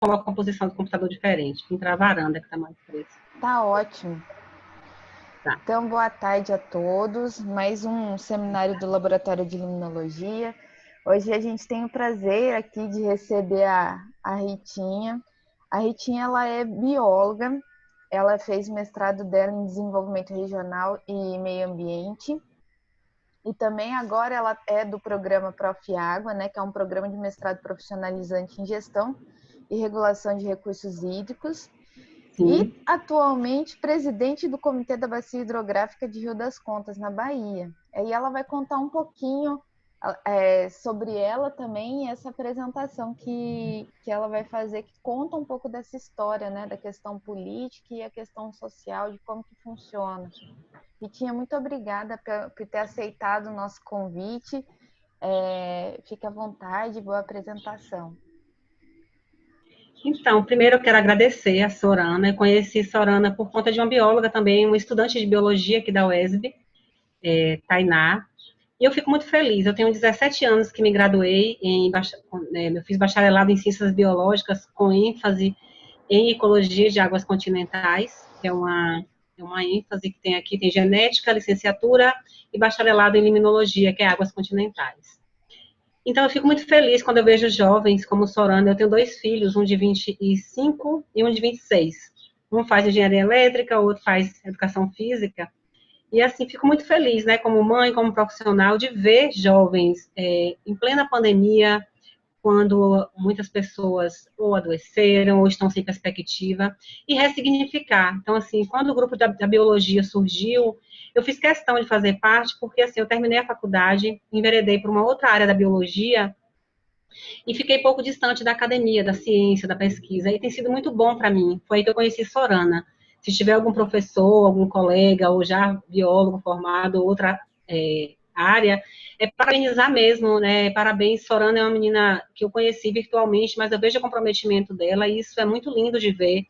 coloco uma posição do computador diferente. Vim para a varanda, que está mais fresca. Tá ótimo. Tá. Então, boa tarde a todos. Mais um seminário do Laboratório de Limnologia. Hoje a gente tem o prazer aqui de receber a Ritinha. A Ritinha, ela é bióloga. Ela fez mestrado dela em Desenvolvimento Regional e Meio Ambiente. E também agora ela é do programa Prof. Água, né, que é um programa de mestrado profissionalizante em Gestão e Regulação de Recursos Hídricos. Sim. E, atualmente, presidente do Comitê da Bacia Hidrográfica de Rio das Contas, na Bahia. E ela vai contar um pouquinho sobre ela também, e essa apresentação que ela vai fazer, que conta um pouco dessa história, né, da questão política e a questão social, de como que funciona. Ritinha, muito obrigada por ter aceitado o nosso convite. Fique à vontade, boa apresentação. Então, primeiro eu quero agradecer a Sorana. Eu conheci Sorana por conta de uma bióloga também, uma estudante de biologia aqui da UESB, Tainá. E eu fico muito feliz. Eu tenho 17 anos que me graduei, eu fiz bacharelado em Ciências Biológicas com ênfase em Ecologia de Águas Continentais, que é uma ênfase que tem aqui, tem Genética, Licenciatura e bacharelado em Limnologia, que é Águas Continentais. Então, eu fico muito feliz quando eu vejo jovens como Sorana. Eu tenho 2 filhos, um de 25 e um de 26. Um faz engenharia elétrica, o outro faz educação física. E, assim, fico muito feliz, né, como mãe, como profissional, de ver jovens em plena pandemia, quando muitas pessoas ou adoeceram ou estão sem perspectiva, e ressignificar. Então, assim, quando o grupo da biologia surgiu, eu fiz questão de fazer parte, porque, assim, eu terminei a faculdade, enveredei para uma outra área da biologia, e fiquei pouco distante da academia, da ciência, da pesquisa, e tem sido muito bom para mim. Foi aí que eu conheci Sorana. Se tiver algum professor, algum colega, ou já biólogo formado, ou outra área, parabenizar mesmo, né? Parabéns, Sorana é uma menina que eu conheci virtualmente, mas eu vejo o comprometimento dela, e isso é muito lindo de ver.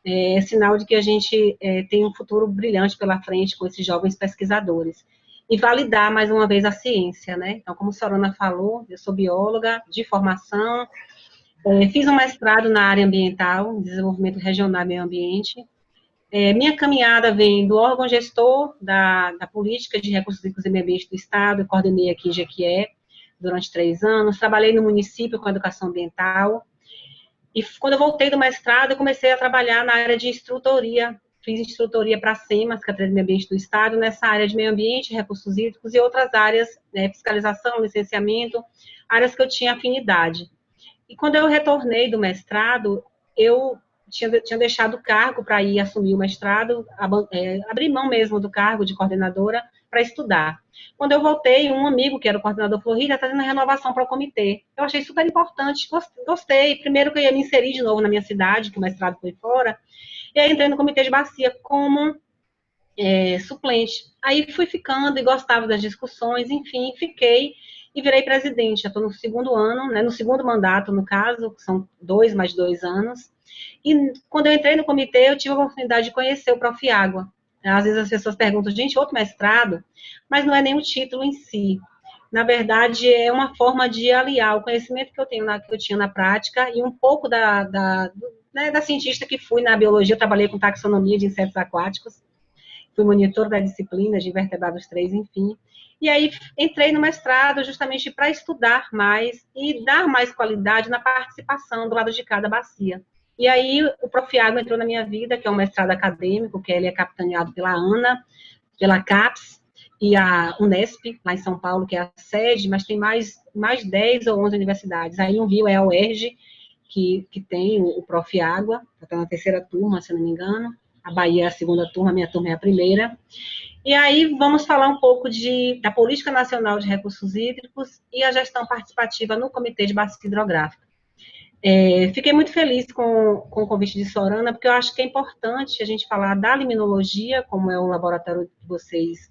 É sinal de que a gente tem um futuro brilhante pela frente com esses jovens pesquisadores. E validar, mais uma vez, a ciência, né? Então, como a Sorana falou, eu sou bióloga de formação, fiz um mestrado na área ambiental, desenvolvimento regional e meio ambiente. Minha caminhada vem do órgão gestor da política de recursos hídricos e meio ambiente do Estado, eu coordenei aqui em Jequié durante 3 anos, trabalhei no município com educação ambiental, e quando eu voltei do mestrado, eu comecei a trabalhar na área de instrutoria, fiz instrutoria para a SEMA, Secretaria de Meio Ambiente do Estado, nessa área de meio ambiente, recursos hídricos e outras áreas, fiscalização, licenciamento, áreas que eu tinha afinidade. E quando eu retornei do mestrado, eu tinha deixado o cargo para ir assumir o mestrado, abrir mão mesmo do cargo de coordenadora para estudar. Quando eu voltei, um amigo, que era o coordenador, falou: Rita, está tendo uma renovação para o comitê. Eu achei super importante, gostei. Primeiro que eu ia me inserir de novo na minha cidade, que o mestrado foi fora, e aí entrei no comitê de bacia como suplente. Aí fui ficando e gostava das discussões, enfim, fiquei e virei presidente. Já estou no 2º ano, né, no 2º mandato, no caso, que são 2 mais 2 anos. E quando eu entrei no comitê, eu tive a oportunidade de conhecer o Prof. Água. Às vezes as pessoas perguntam, gente, outro mestrado? Mas não é nem o título em si. Na verdade, é uma forma de aliar o conhecimento que eu tinha na prática e um pouco da cientista que fui na biologia. Eu trabalhei com taxonomia de insetos aquáticos, fui monitor da disciplina de invertebrados 3, enfim. E aí entrei no mestrado justamente para estudar mais e dar mais qualidade na participação do lado de cada bacia. E aí o Prof. Água entrou na minha vida, que é um mestrado acadêmico, que ele é capitaneado pela ANA, pela CAPES e a Unesp, lá em São Paulo, que é a sede, mas tem mais 10 ou 11 universidades. Aí no Rio é a UERJ, que tem o Prof. Água, está na 3ª turma, se não me engano. A Bahia é a 2ª turma, a minha turma é a 1ª. E aí vamos falar um pouco da Política Nacional de Recursos Hídricos e a gestão participativa no Comitê de Bacia Hidrográfica. Fiquei muito feliz com o convite de Sorana, porque eu acho que é importante a gente falar da limnologia, como é o laboratório que vocês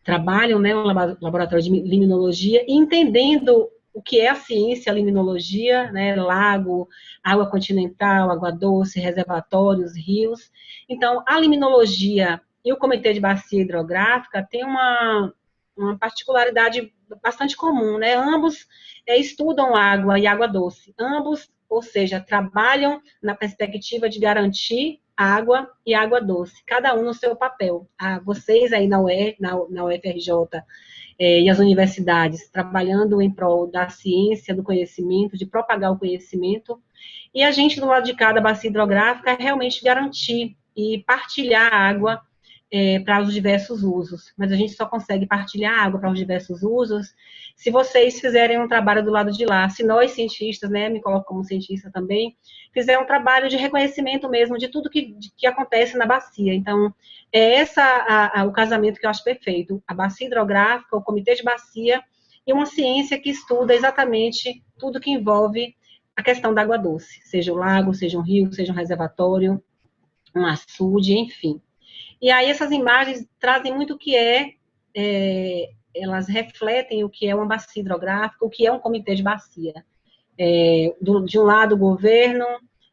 trabalham, né, um laboratório de limnologia, e entendendo o que é a ciência, a limnologia, né, lago, água continental, água doce, reservatórios, rios. Então, a limnologia e o Comitê de Bacia Hidrográfica têm uma particularidade bastante comum, né? Ambos estudam água e água doce. Ambos ou seja, trabalham na perspectiva de garantir água e água doce, cada um no seu papel. Vocês aí na UFRJ e as universidades, trabalhando em prol da ciência, do conhecimento, de propagar o conhecimento, e a gente, do lado de cá da bacia hidrográfica, é realmente garantir e partilhar a água para os diversos usos. Mas a gente só consegue partilhar a água para os diversos usos se vocês fizerem um trabalho do lado de lá. Se nós, cientistas, né, me coloco como cientista também, fizer um trabalho de reconhecimento mesmo de tudo que acontece na bacia. Então, é o casamento que eu acho perfeito. A bacia hidrográfica, o comitê de bacia e uma ciência que estuda exatamente tudo que envolve a questão da água doce, seja o lago, seja um rio, seja um reservatório, um açude, enfim. E aí essas imagens trazem muito o que elas refletem o que é uma bacia hidrográfica, o que é um comitê de bacia. De um lado, o governo,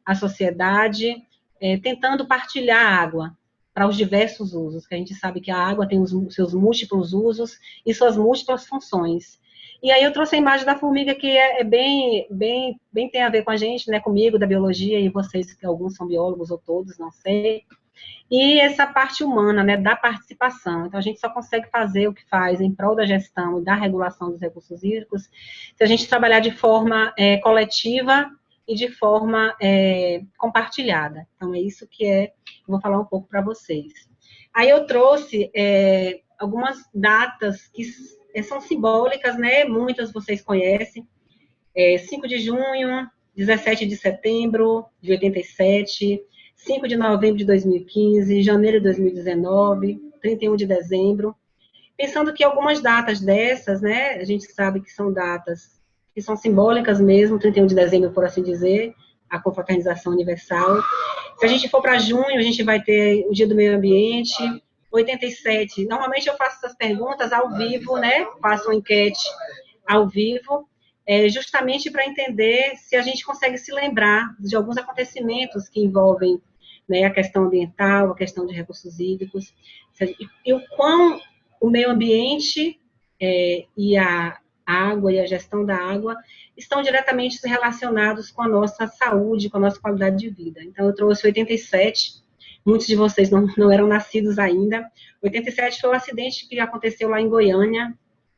a sociedade, tentando partilhar a água para os diversos usos, que a gente sabe que a água tem os seus múltiplos usos e suas múltiplas funções. E aí eu trouxe a imagem da formiga, que bem tem a ver com a gente, né, comigo, da biologia, e vocês, que alguns são biólogos, ou todos, não sei. E essa parte humana, né, da participação. Então, a gente só consegue fazer o que faz em prol da gestão e da regulação dos recursos hídricos se a gente trabalhar de forma coletiva e de forma compartilhada. Então, é isso que eu vou falar um pouco para vocês. Aí eu trouxe algumas datas que são simbólicas, né, muitas vocês conhecem. 5 de junho, 17 de setembro de 87, 5 de novembro de 2015, janeiro de 2019, 31 de dezembro. Pensando que algumas datas dessas, né, a gente sabe que são datas que são simbólicas mesmo, 31 de dezembro, por assim dizer, a confraternização universal. Se a gente for para junho, a gente vai ter o Dia do Meio Ambiente, 87. Normalmente eu faço essas perguntas ao vivo, né, faço uma enquete ao vivo, justamente para entender se a gente consegue se lembrar de alguns acontecimentos que envolvem, né, a questão ambiental, a questão de recursos hídricos, e o quão o meio ambiente e a água e a gestão da água estão diretamente relacionados com a nossa saúde, com a nossa qualidade de vida. Então, eu trouxe 87, muitos de vocês não eram nascidos ainda. 87 foi o acidente que aconteceu lá em Goiânia,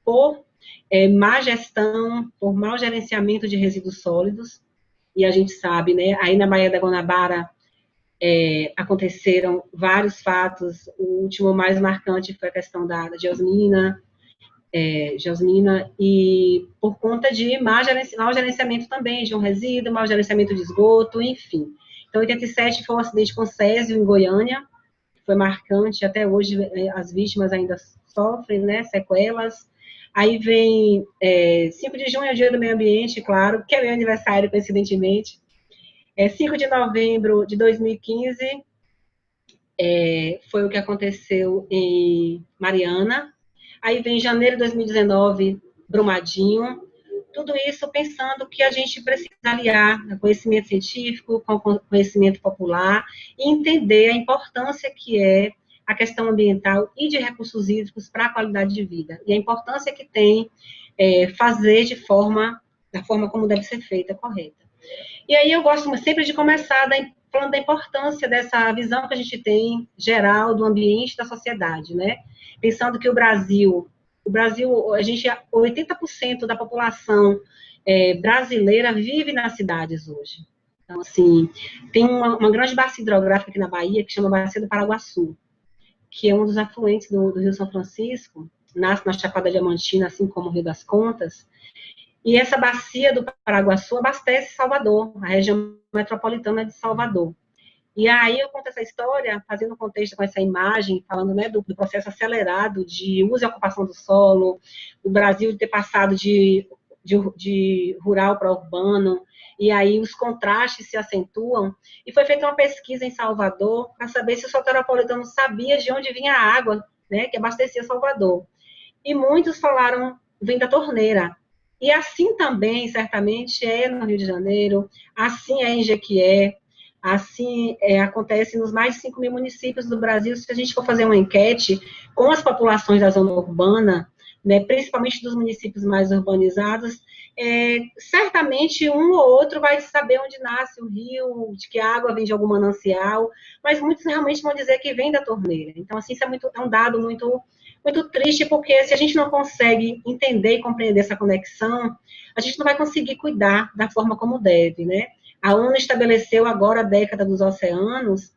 por má gestão, por mau gerenciamento de resíduos sólidos, e a gente sabe, né, aí na Baía da Guanabara aconteceram vários fatos, o último mais marcante foi a questão da geosmina, e por conta de mau gerenciamento também de um resíduo, mau gerenciamento de esgoto, enfim. Então, 87 foi um acidente com césio em Goiânia, foi marcante, até hoje as vítimas ainda sofrem, né, sequelas. Aí vem 5 de junho, é o Dia do Meio Ambiente, claro, que é meu aniversário, coincidentemente. 5 de novembro de 2015 foi o que aconteceu em Mariana. Aí vem janeiro de 2019, Brumadinho. Tudo isso pensando que a gente precisa aliar conhecimento científico com conhecimento popular e entender a importância que é a questão ambiental e de recursos hídricos para a qualidade de vida. E a importância que tem fazer da forma como deve ser feita, correta. E aí eu gosto sempre de começar falando da importância dessa visão que a gente tem geral do ambiente da sociedade, né? Pensando que o Brasil, 80% da população brasileira vive nas cidades hoje. Então, assim, tem uma grande bacia hidrográfica aqui na Bahia, que chama Bacia do Paraguaçu, que é um dos afluentes do Rio São Francisco, nasce na Chapada Diamantina, assim como o Rio das Contas, e essa bacia do Paraguaçu abastece Salvador, a região metropolitana de Salvador. E aí eu conto essa história, fazendo um contexto com essa imagem, falando, né, do processo acelerado de uso e ocupação do solo, do Brasil ter passado de rural para urbano, e aí os contrastes se acentuam. E foi feita uma pesquisa em Salvador para saber se o soteropolitano sabia de onde vinha a água, né, que abastecia Salvador. E muitos falaram, vem da torneira. E assim também, certamente, é no Rio de Janeiro, assim é em Jequié, assim acontece nos mais de 5 mil municípios do Brasil. Se a gente for fazer uma enquete com as populações da zona urbana, né, principalmente dos municípios mais urbanizados, certamente um ou outro vai saber onde nasce o rio, de que água vem de algum manancial, mas muitos realmente vão dizer que vem da torneira. Então, assim, isso é um dado muito triste, porque se a gente não consegue entender e compreender essa conexão, a gente não vai conseguir cuidar da forma como deve, né? A ONU estabeleceu agora a década dos oceanos,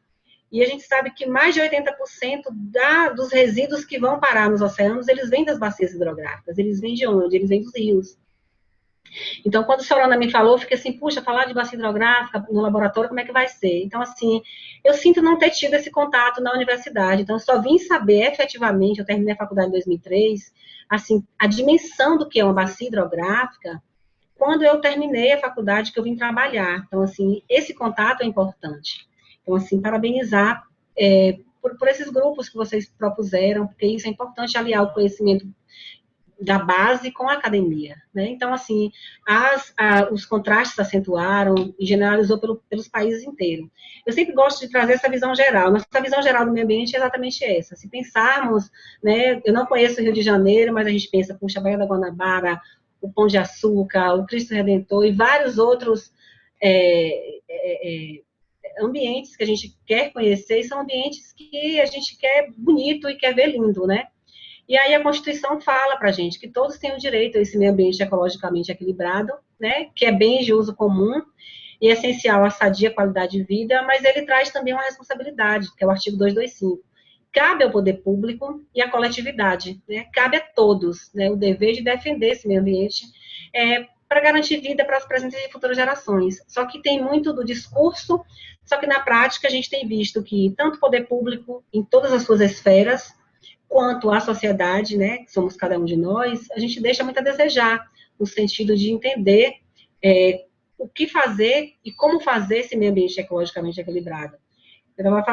e a gente sabe que mais de 80% dos resíduos que vão parar nos oceanos, eles vêm das bacias hidrográficas. Eles vêm de onde? Eles vêm dos rios. Então, quando a Sorana me falou, eu fiquei assim, puxa, falar de bacia hidrográfica no laboratório, como é que vai ser? Então, assim, eu sinto não ter tido esse contato na universidade. Então, eu só vim saber efetivamente, eu terminei a faculdade em 2003, assim, a dimensão do que é uma bacia hidrográfica, quando eu terminei a faculdade, que eu vim trabalhar. Então, assim, esse contato é importante. Então, assim, parabenizar por esses grupos que vocês propuseram, porque isso é importante aliar o conhecimento da base com a academia, né? Então, assim, os contrastes se acentuaram e generalizou pelos países inteiros. Eu sempre gosto de trazer essa visão geral. Nossa visão geral do meio ambiente é exatamente essa. Se pensarmos, né, eu não conheço o Rio de Janeiro, mas a gente pensa, puxa, a Baía da Guanabara, o Pão de Açúcar, o Cristo Redentor e vários outros ambientes que a gente quer conhecer, e são ambientes que a gente quer bonito e quer ver lindo, né? E aí a Constituição fala para a gente que todos têm o direito a esse meio ambiente ecologicamente equilibrado, né, que é bem de uso comum e essencial à sadia qualidade de vida, mas ele traz também uma responsabilidade, que é o artigo 225. Cabe ao poder público e à coletividade, né, cabe a todos, né, o dever de defender esse meio ambiente para garantir vida para as presentes e futuras gerações. Só que tem muito do discurso, só que na prática a gente tem visto que tanto o poder público, em todas as suas esferas, quanto à sociedade, né, que somos cada um de nós, a gente deixa muito a desejar, no sentido de entender o que fazer e como fazer esse meio ambiente ecologicamente equilibrado. Eu estava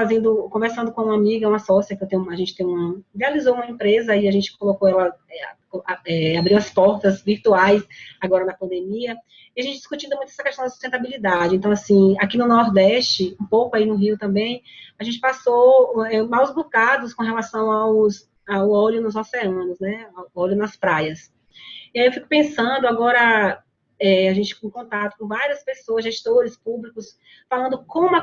conversando com uma amiga, uma sócia, a gente realizou uma empresa e a gente colocou ela, abriu as portas virtuais agora na pandemia, e a gente discutindo muito essa questão da sustentabilidade. Então, assim, aqui no Nordeste, um pouco aí no Rio também, a gente passou maus bocados com relação ao óleo nos oceanos, né, ao óleo nas praias. E aí eu fico pensando agora, a gente com contato com várias pessoas, gestores públicos, falando como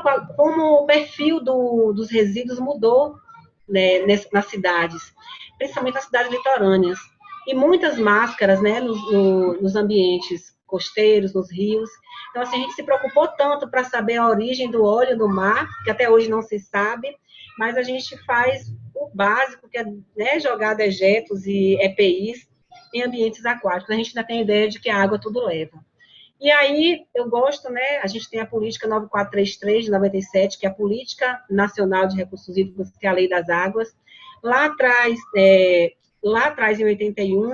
o perfil dos resíduos mudou, né, nas cidades, principalmente nas cidades litorâneas. E muitas máscaras, né, nos ambientes costeiros, nos rios. Então, assim, a gente se preocupou tanto para saber a origem do óleo do mar, que até hoje não se sabe, mas a gente faz o básico, que é, né, jogar dejetos e EPIs em ambientes aquáticos. A gente ainda tem a ideia de que a água tudo leva. E aí, eu gosto, né, a gente tem a política 9433 de 97, que é a Política Nacional de Recursos Hídricos, que é a Lei das Águas. Lá atrás, em 81,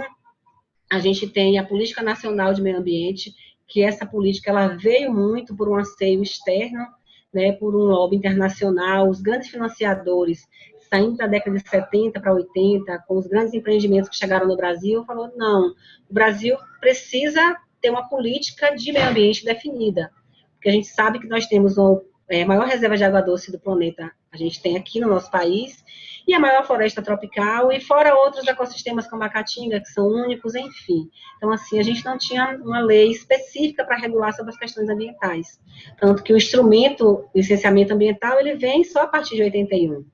a gente tem a Política Nacional de Meio Ambiente, que essa política ela veio muito por um anseio externo, né, por um lobby internacional, os grandes financiadores saindo da década de 70 para 80, com os grandes empreendimentos que chegaram no Brasil, falou, não, o Brasil precisa ter uma política de meio ambiente definida, porque a gente sabe que nós temos a maior reserva de água doce do planeta, a gente tem aqui no nosso país, e a maior floresta tropical, e fora outros ecossistemas como a Caatinga, que são únicos, enfim. Então, assim, a gente não tinha uma lei específica para regular sobre as questões ambientais. Tanto que o instrumento, o licenciamento ambiental, ele vem só a partir de 81.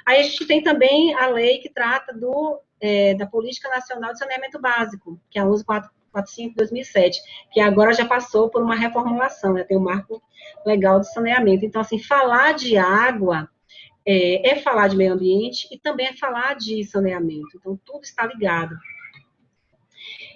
Aí a gente tem também a lei que trata da Política Nacional de Saneamento Básico, que é a 1145 de 2007, que agora já passou por uma reformulação, né? Tem o marco legal de saneamento. Então, assim, falar de água falar de meio ambiente e também é falar de saneamento. Então, tudo está ligado.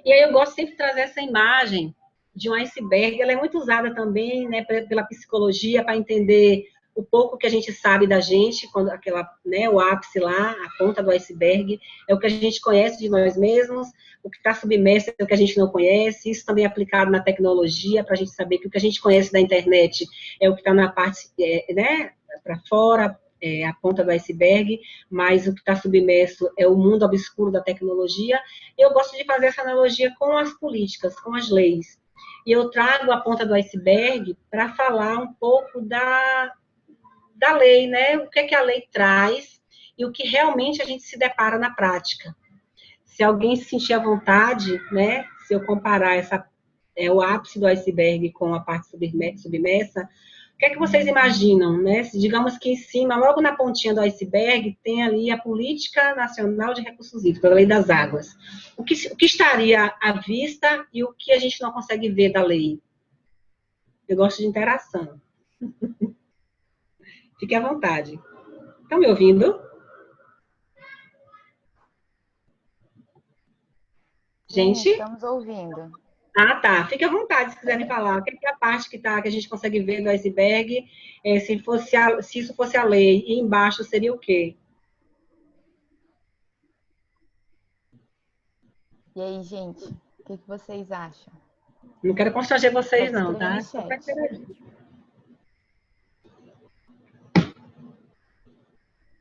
E aí eu gosto sempre de trazer essa imagem de um iceberg. Ela é muito usada também, né, pela psicologia para entender o pouco que a gente sabe da gente, quando o ápice lá, a ponta do iceberg, é o que a gente conhece de nós mesmos, o que está submerso é o que a gente não conhece, isso também é aplicado na tecnologia, para a gente saber que o que a gente conhece da internet é o que está na parte, né, para fora, a ponta do iceberg, mas o que está submerso é o mundo obscuro da tecnologia. Eu gosto de fazer essa analogia com as políticas, com as leis. E eu trago a ponta do iceberg para falar um pouco da lei, né? O que é que a lei traz e o que realmente a gente se depara na prática. se alguém se sentir à vontade, né, se eu comparar o ápice do iceberg com a parte submersa, o que é que vocês imaginam, né? Digamos que em cima, logo na pontinha do iceberg, tem ali a Política Nacional de Recursos Hídricos, a Lei das Águas. O que estaria à vista e o que a gente não consegue ver da lei? Eu gosto de interação. Fique à vontade. Estão me ouvindo? Gente? Sim, estamos ouvindo. Ah, tá. Fique à vontade se quiserem falar. O que é a parte que a gente consegue ver do iceberg? Se isso fosse a lei, e embaixo seria o quê? E aí, gente, o que vocês acham? Não quero constranger vocês, Pode não, escrever tá? no Só para chat. interagir.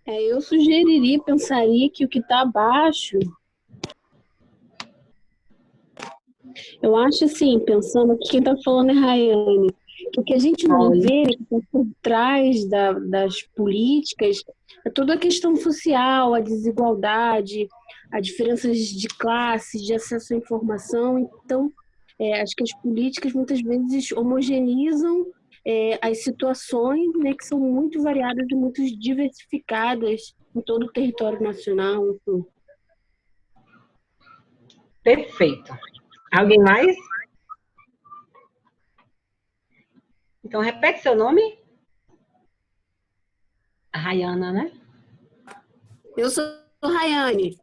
Eu sugeriria, pensaria que o que está abaixo, eu acho assim, pensando que quem está falando é Rayane, que o que a gente não vê, que está por trás das políticas, é toda a questão social, a desigualdade, as diferenças de classe, de acesso à informação. Então, acho que as políticas muitas vezes homogeneizam as situações, né, que são muito variadas e muito diversificadas em todo o território nacional. Enfim. Perfeito. Alguém mais? Então, repete seu nome. Rayana, né? Eu sou Rayane.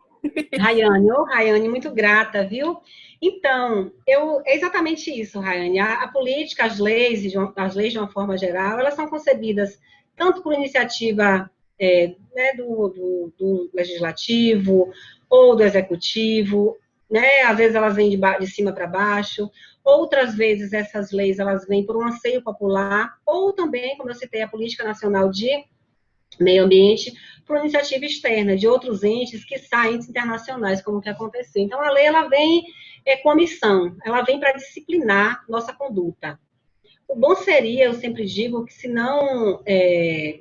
Rayane, muito grata, viu? Então, é exatamente isso, Rayane. A política, as leis de uma forma geral, elas são concebidas tanto por iniciativa né, do legislativo ou do executivo, né? Às vezes elas vêm de cima para baixo, outras vezes essas leis elas vêm por um anseio popular, ou também, como eu citei, a Política Nacional de Meio Ambiente, por iniciativa externa de outros entes, que saem internacionais, como que aconteceu. Então, a lei, ela vem com a missão, ela vem para disciplinar nossa conduta. O bom seria, eu sempre digo, que se não,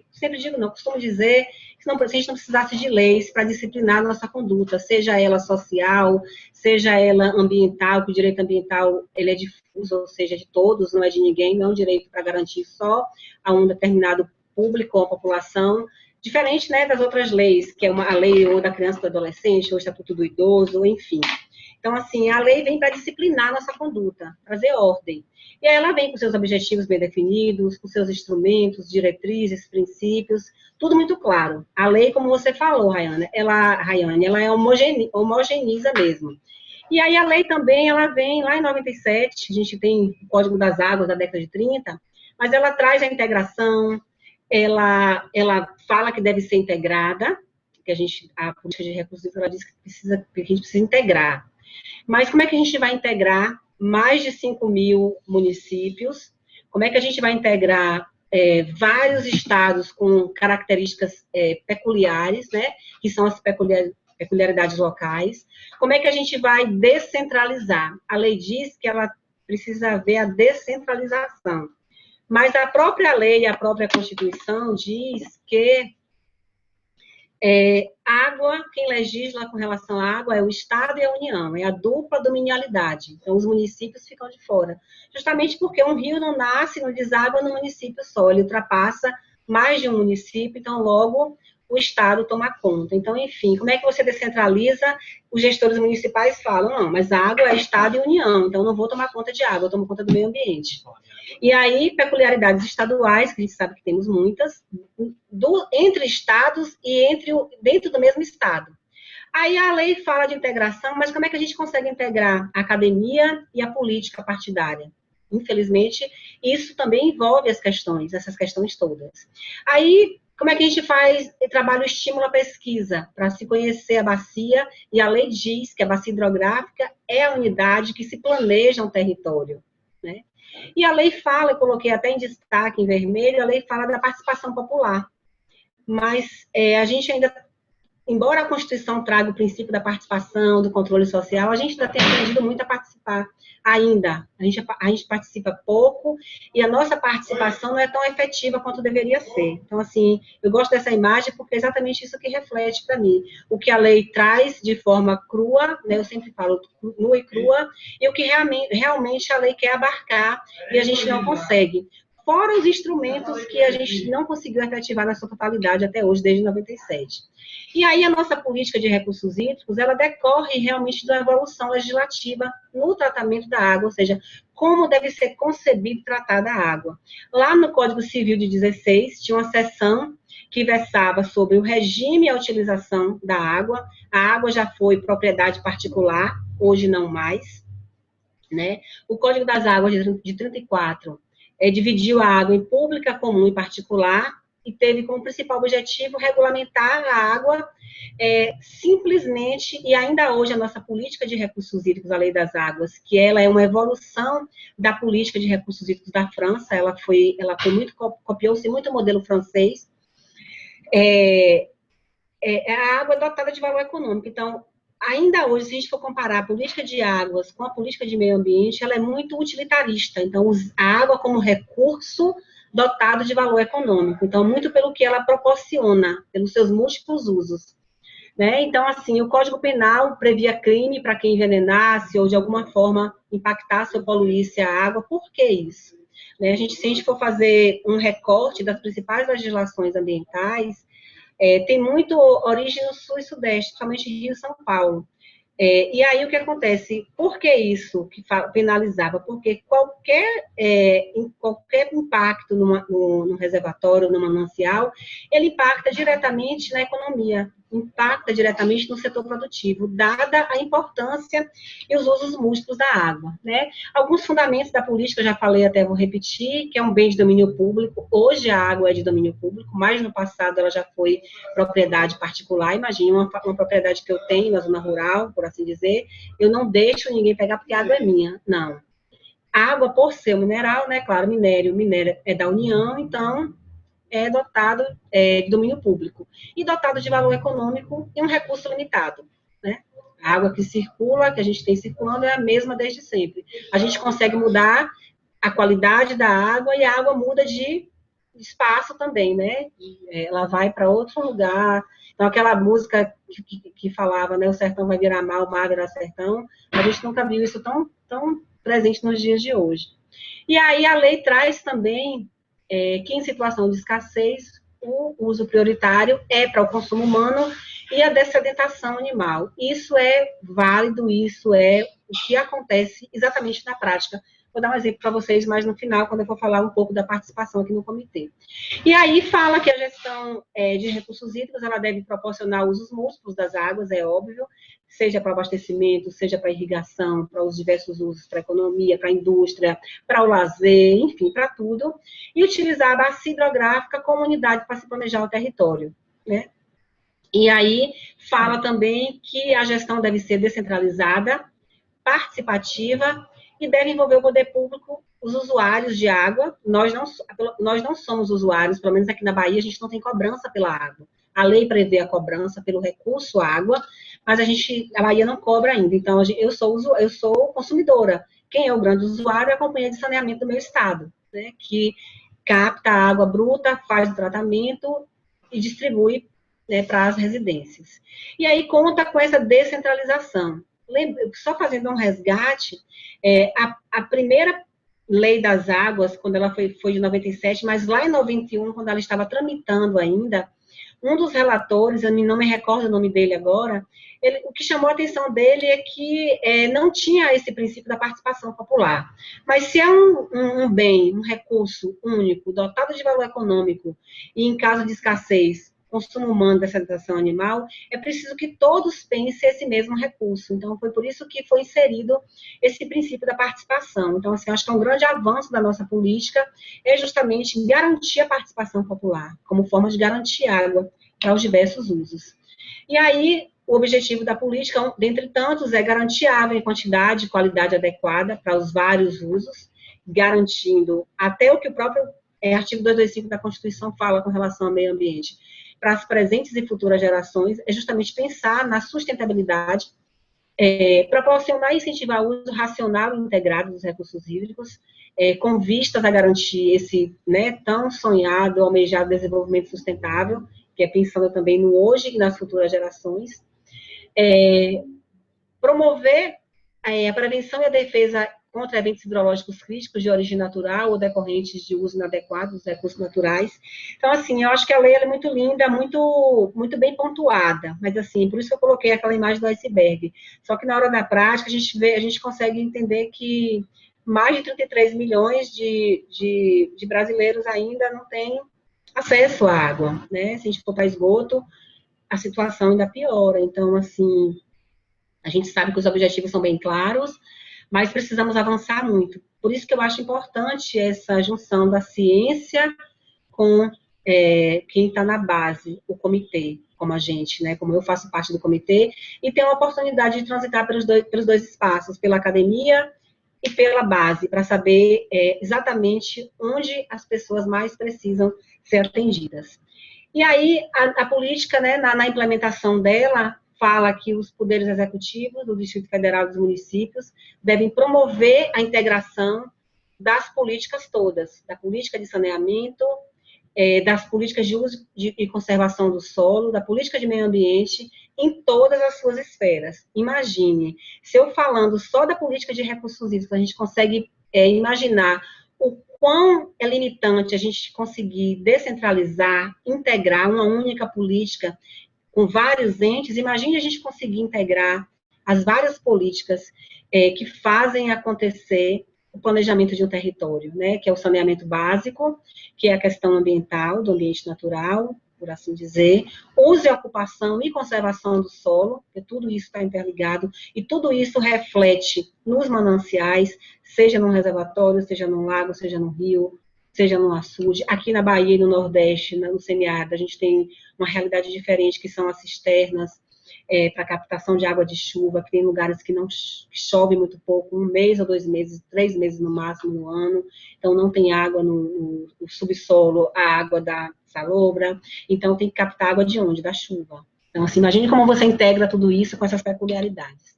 sempre digo não, costumo dizer, que se a gente não precisasse de leis para disciplinar nossa conduta, seja ela social, seja ela ambiental, que o direito ambiental, ele é difuso, ou seja, de todos, não é de ninguém, não é um direito para garantir só a um determinado público ou a população, diferente, né, das outras leis, que é a lei ou da criança e do adolescente, ou o estatuto do idoso, enfim. Então, assim, a lei vem para disciplinar a nossa conduta, trazer ordem. E aí ela vem com seus objetivos bem definidos, com seus instrumentos, diretrizes, princípios, tudo muito claro. A lei, como você falou, Rayane, ela homogeneiza mesmo. E aí a lei também, ela vem lá em 97, a gente tem o Código das Águas da década de 30, mas ela traz a integração, ela fala que deve ser integrada, que a política de recursos ela diz que a gente precisa integrar. Mas como é que a gente vai integrar mais de 5.000 municípios? Como é que a gente vai integrar vários estados com características peculiares, né? Que são as peculiaridades locais? Como é que a gente vai descentralizar? A lei diz que ela precisa haver a descentralização. Mas a própria lei, a própria Constituição diz que água, quem legisla com relação à água é o Estado e a União, é a dupla dominialidade. Então, os municípios ficam de fora. Justamente porque um rio não nasce, não deságua no município só, ele ultrapassa mais de um município, então, logo, o Estado toma conta. Então, enfim, como é que você descentraliza? Os gestores municipais falam, não, mas a água é Estado e União, então não vou tomar conta de água, eu tomo conta do meio ambiente. E aí, peculiaridades estaduais, que a gente sabe que temos muitas, entre estados e dentro do mesmo estado. Aí a lei fala de integração, mas como é que a gente consegue integrar a academia e a política partidária? Infelizmente, isso também envolve essas questões todas. Aí, como é que a gente trabalha o estímulo à pesquisa, para se conhecer a bacia, e a lei diz que a bacia hidrográfica é a unidade que se planeja um território, né? E a lei fala, eu coloquei até em destaque, em vermelho, a lei fala da participação popular. Mas a gente ainda embora a Constituição traga o princípio da participação, do controle social, a gente ainda tem aprendido muito a participar, ainda. A gente participa pouco e a nossa participação não é tão efetiva quanto deveria ser. Então, assim, eu gosto dessa imagem porque é exatamente isso que reflete para mim. O que a lei traz de forma crua, né, eu sempre falo nua e crua, e o que realmente a lei quer abarcar e a gente não consegue. Fora os instrumentos que a gente não conseguiu efetivar na sua totalidade até hoje, desde 97. E aí a nossa política de recursos hídricos, ela decorre realmente da evolução legislativa no tratamento da água, ou seja, como deve ser concebido e tratada a água. Lá no Código Civil de 16, tinha uma seção que versava sobre o regime e a utilização da água. A água já foi propriedade particular, hoje não mais, né? O Código das Águas de 34 dividiu a água em pública, comum e particular, e teve como principal objetivo regulamentar a água simplesmente, e ainda hoje a nossa política de recursos hídricos, a Lei das Águas, que ela é uma evolução da política de recursos hídricos da França, ela foi muito, copiou-se muito o modelo francês, a água dotada de valor econômico. Então, ainda hoje, se a gente for comparar a política de águas com a política de meio ambiente, ela é muito utilitarista. Então, a água como recurso dotado de valor econômico. Então, muito pelo que ela proporciona, pelos seus múltiplos usos. Né? Então, assim, o Código Penal previa crime para quem envenenasse ou, de alguma forma, impactasse ou poluísse a água. Por que isso? Né? Se a gente for fazer um recorte das principais legislações ambientais, tem muito origem no sul e sudeste, principalmente Rio e São Paulo. E aí o que acontece? Por que isso que penalizava? Porque qualquer impacto no reservatório, no manancial, ele impacta diretamente na economia, impacta diretamente no setor produtivo, dada a importância e os usos múltiplos da água. Né? Alguns fundamentos da política, eu já falei, até vou repetir, que é um bem de domínio público. Hoje a água é de domínio público, mas no passado ela já foi propriedade particular. Imagine uma propriedade que eu tenho na zona rural, por assim dizer, eu não deixo ninguém pegar porque a água é minha. Não. A água, por ser um mineral, né, claro, minério é da União, então é dotado de domínio público. E dotado de valor econômico e um recurso limitado. Né? A água que circula, que a gente tem circulando, é a mesma desde sempre. A gente consegue mudar a qualidade da água e a água muda de espaço também, né? Ela vai para outro lugar. Então, aquela música que falava, né? O sertão vai virar mar, o mar virá sertão. A gente nunca viu isso tão presente nos dias de hoje. E aí a lei traz também que em situação de escassez, o uso prioritário é para o consumo humano e a dessedentação animal. Isso é válido, isso é o que acontece exatamente na prática. Vou dar um exemplo para vocês mais no final, quando eu for falar um pouco da participação aqui no comitê. E aí fala que a gestão de recursos hídricos, ela deve proporcionar usos múltiplos das águas, é óbvio, seja para abastecimento, seja para irrigação, para os diversos usos, para a economia, para a indústria, para o lazer, enfim, para tudo, e utilizar a bacia hidrográfica como unidade para se planejar o território, né? E aí fala também que a gestão deve ser descentralizada, participativa e deve envolver o poder público, os usuários de água. Nós não somos usuários, pelo menos aqui na Bahia, a gente não tem cobrança pela água. A lei prevê a cobrança pelo recurso água, mas a Bahia não cobra ainda. Então, eu sou consumidora. Quem é o grande usuário é a companhia de saneamento do meu estado, né, que capta a água bruta, faz o tratamento e distribui, né, para as residências. E aí conta com essa descentralização. Só fazendo um resgate, a primeira lei das águas, quando ela foi de 97, mas lá em 91, quando ela estava tramitando ainda, um dos relatores, eu não me recordo o nome dele agora, o que chamou a atenção dele é que não tinha esse princípio da participação popular. Mas se é um bem, um recurso único, dotado de valor econômico, e em caso de escassez, consumo humano, dessedentação animal, é preciso que todos pensem esse mesmo recurso. Então, foi por isso que foi inserido esse princípio da participação. Então, assim, acho que é um grande avanço da nossa política, é justamente garantir a participação popular, como forma de garantir água para os diversos usos. E aí, o objetivo da política, dentre tantos, é garantir água em quantidade e qualidade adequada para os vários usos, garantindo até o que o próprio artigo 225 da Constituição fala com relação ao meio ambiente, para as presentes e futuras gerações é justamente pensar na sustentabilidade, proporcionar e incentivar o uso racional e integrado dos recursos hídricos, com vistas a garantir esse, né, tão sonhado, almejado desenvolvimento sustentável, que é pensando também no hoje e nas futuras gerações, promover a prevenção e a defesa contra eventos hidrológicos críticos de origem natural ou decorrentes de uso inadequado dos recursos naturais. Então, assim, eu acho que a lei é muito linda, muito bem pontuada, mas, assim, por isso que eu coloquei aquela imagem do iceberg. Só que na hora da prática, a gente consegue entender que mais de 33 milhões de brasileiros ainda não têm acesso à água, né? Se a gente for para esgoto, a situação ainda piora. Então, assim, a gente sabe que os objetivos são bem claros, mas precisamos avançar muito. Por isso que eu acho importante essa junção da ciência com quem está na base, o comitê, como a gente, né? Como eu faço parte do comitê, e ter uma oportunidade de transitar pelos dois espaços, pela academia e pela base, para saber exatamente onde as pessoas mais precisam ser atendidas. E aí, a política, né, na implementação dela, fala que os poderes executivos do Distrito Federal e dos municípios devem promover a integração das políticas todas, da política de saneamento, das políticas de uso e conservação do solo, da política de meio ambiente, em todas as suas esferas. Imagine, se eu falando só da política de recursos hídricos, a gente consegue imaginar o quão é limitante a gente conseguir descentralizar, integrar uma única política com vários entes. Imagine a gente conseguir integrar as várias políticas que fazem acontecer o planejamento de um território, né, que é o saneamento básico, que é a questão ambiental, do ambiente natural, por assim dizer, uso e ocupação e conservação do solo, porque tudo isso está interligado, e tudo isso reflete nos mananciais, seja num reservatório, seja num lago, seja num rio, seja num açude. Aqui na Bahia e no Nordeste, no semiárido, a gente tem uma realidade diferente, que são as cisternas, para captação de água de chuva, que tem lugares que não chove muito pouco, 1 mês ou 2 meses, 3 meses no máximo no ano, então não tem água no subsolo, a água da salobra, então tem que captar água de onde? Da chuva. Então, assim, imagine como você integra tudo isso com essas peculiaridades.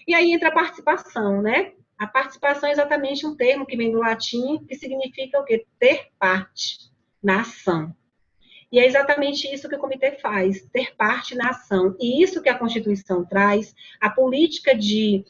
E aí entra a participação, né? A participação é exatamente um termo que vem do latim, que significa o quê? Ter parte na ação. E é exatamente isso que o comitê faz, ter parte na ação. E isso que a Constituição traz, a política de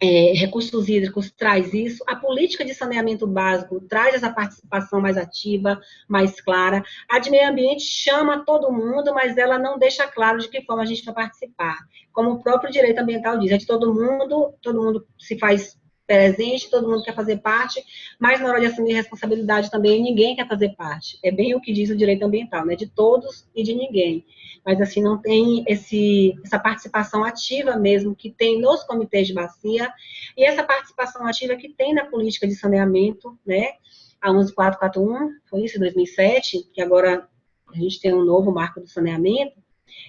recursos hídricos traz isso, a política de saneamento básico traz essa participação mais ativa, mais clara. A de meio ambiente chama todo mundo, mas ela não deixa claro de que forma a gente vai participar. Como o próprio direito ambiental diz, é de todo mundo se faz presente, todo mundo quer fazer parte, mas na hora de assumir responsabilidade também ninguém quer fazer parte. É bem o que diz o direito ambiental, né? De todos e de ninguém. Mas assim, não tem essa participação ativa mesmo que tem nos comitês de bacia, e essa participação ativa que tem na política de saneamento, né? A 11441, foi isso, em 2007, que agora a gente tem um novo marco do saneamento.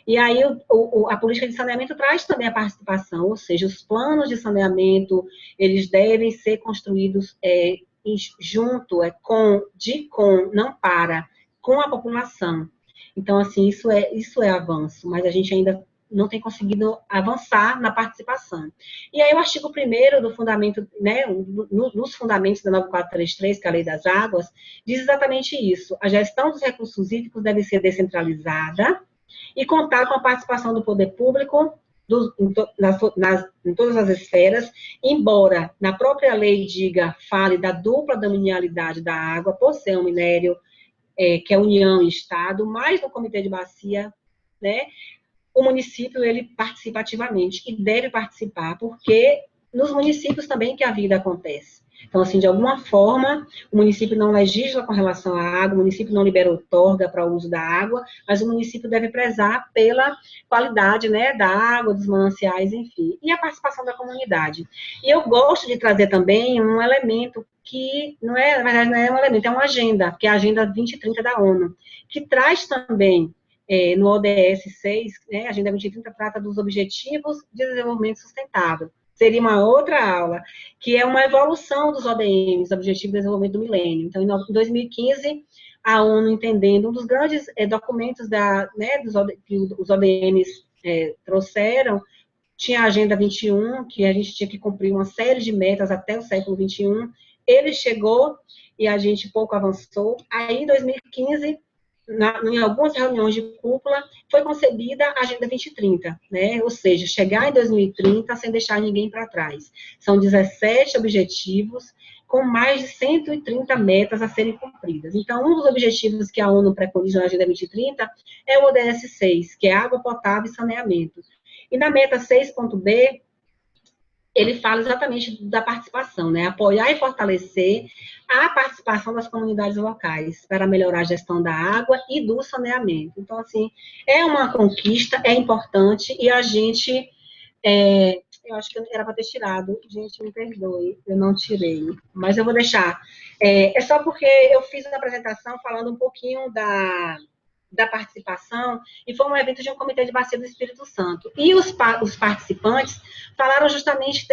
E aí a política de saneamento traz também a participação, ou seja, os planos de saneamento, eles devem ser construídos junto, não para, com a população. Então, assim, isso é avanço, mas a gente ainda não tem conseguido avançar na participação. E aí o artigo 1º do fundamento, né, nos fundamentos da 9433, que é a Lei das Águas, diz exatamente isso. A gestão dos recursos hídricos deve ser descentralizada e contar com a participação do poder público em todas as esferas, embora na própria lei fale da dupla dominialidade da água, por ser um minério que é União e Estado, mas no Comitê de Bacia, né, o município ele participa ativamente e deve participar, porque nos municípios também que a vida acontece. Então, assim, de alguma forma, o município não legisla com relação à água, o município não libera outorga para o uso da água, mas o município deve prezar pela qualidade, né, da água, dos mananciais, enfim, e a participação da comunidade. E eu gosto de trazer também um elemento que, na verdade, não é um elemento, é uma agenda, que é a Agenda 2030 da ONU, que traz também, no ODS 6, né, a Agenda 2030 trata dos Objetivos de Desenvolvimento Sustentável. Seria uma outra aula, que é uma evolução dos ODMs, Objetivos de Desenvolvimento do Milênio. Então, em 2015, a ONU entendendo, um dos grandes documentos que os ODMs trouxeram, tinha a Agenda 21, que a gente tinha que cumprir uma série de metas até o século 21. Ele chegou e a gente pouco avançou. Aí, em 2015, em algumas reuniões de cúpula, foi concebida a Agenda 2030, né? Ou seja, chegar em 2030 sem deixar ninguém para trás. São 17 objetivos, com mais de 130 metas a serem cumpridas. Então, um dos objetivos que a ONU preconiza na Agenda 2030 é o ODS 6, que é água potável e saneamento. E na meta 6.b, ele fala exatamente da participação, né? Apoiar e fortalecer a participação das comunidades locais para melhorar a gestão da água e do saneamento. Então, assim, é uma conquista, é importante, e a gente, eu acho que era para ter tirado, gente, me perdoe, eu não tirei, mas eu vou deixar. É só porque eu fiz uma apresentação falando um pouquinho da participação, e foi um evento de um comitê de bacia do Espírito Santo. E os participantes falaram justamente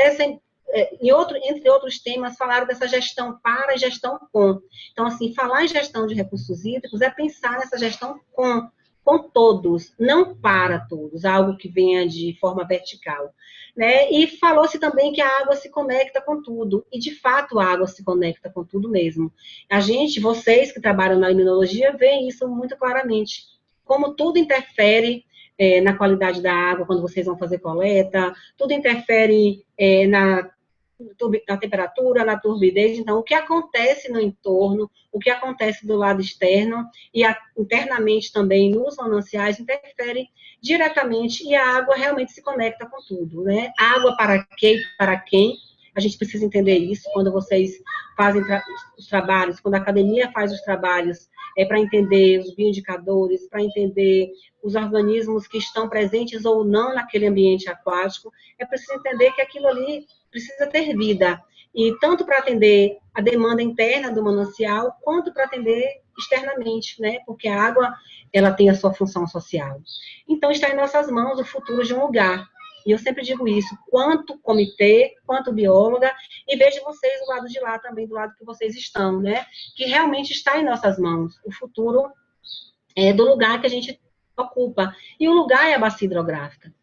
entre outros temas, falaram dessa gestão para e gestão com. Então, assim, falar em gestão de recursos hídricos é pensar nessa gestão com todos, não para todos, algo que venha de forma vertical, né? E falou-se também que a água se conecta com tudo, e de fato a água se conecta com tudo mesmo. Vocês que trabalham na limnologia, veem isso muito claramente, como tudo interfere na qualidade da água quando vocês vão fazer coleta, tudo interfere na temperatura, na turbidez. Então, o que acontece no entorno, o que acontece do lado externo e internamente também nos mananciais interfere diretamente, e a água realmente se conecta com tudo, né? Água para quem? A gente precisa entender isso quando vocês fazem os trabalhos, quando a academia faz os trabalhos, para entender os bioindicadores, para entender os organismos que estão presentes ou não naquele ambiente aquático. É preciso entender que aquilo ali precisa ter vida, e tanto para atender a demanda interna do manancial, quanto para atender externamente, né? Porque a água, ela tem a sua função social. Então, está em nossas mãos o futuro de um lugar. E eu sempre digo isso, quanto comitê, quanto bióloga, e vejo vocês do lado de lá também, do lado que vocês estão, né? Que realmente está em nossas mãos o futuro do lugar que a gente ocupa. E o lugar é a bacia hidrográfica.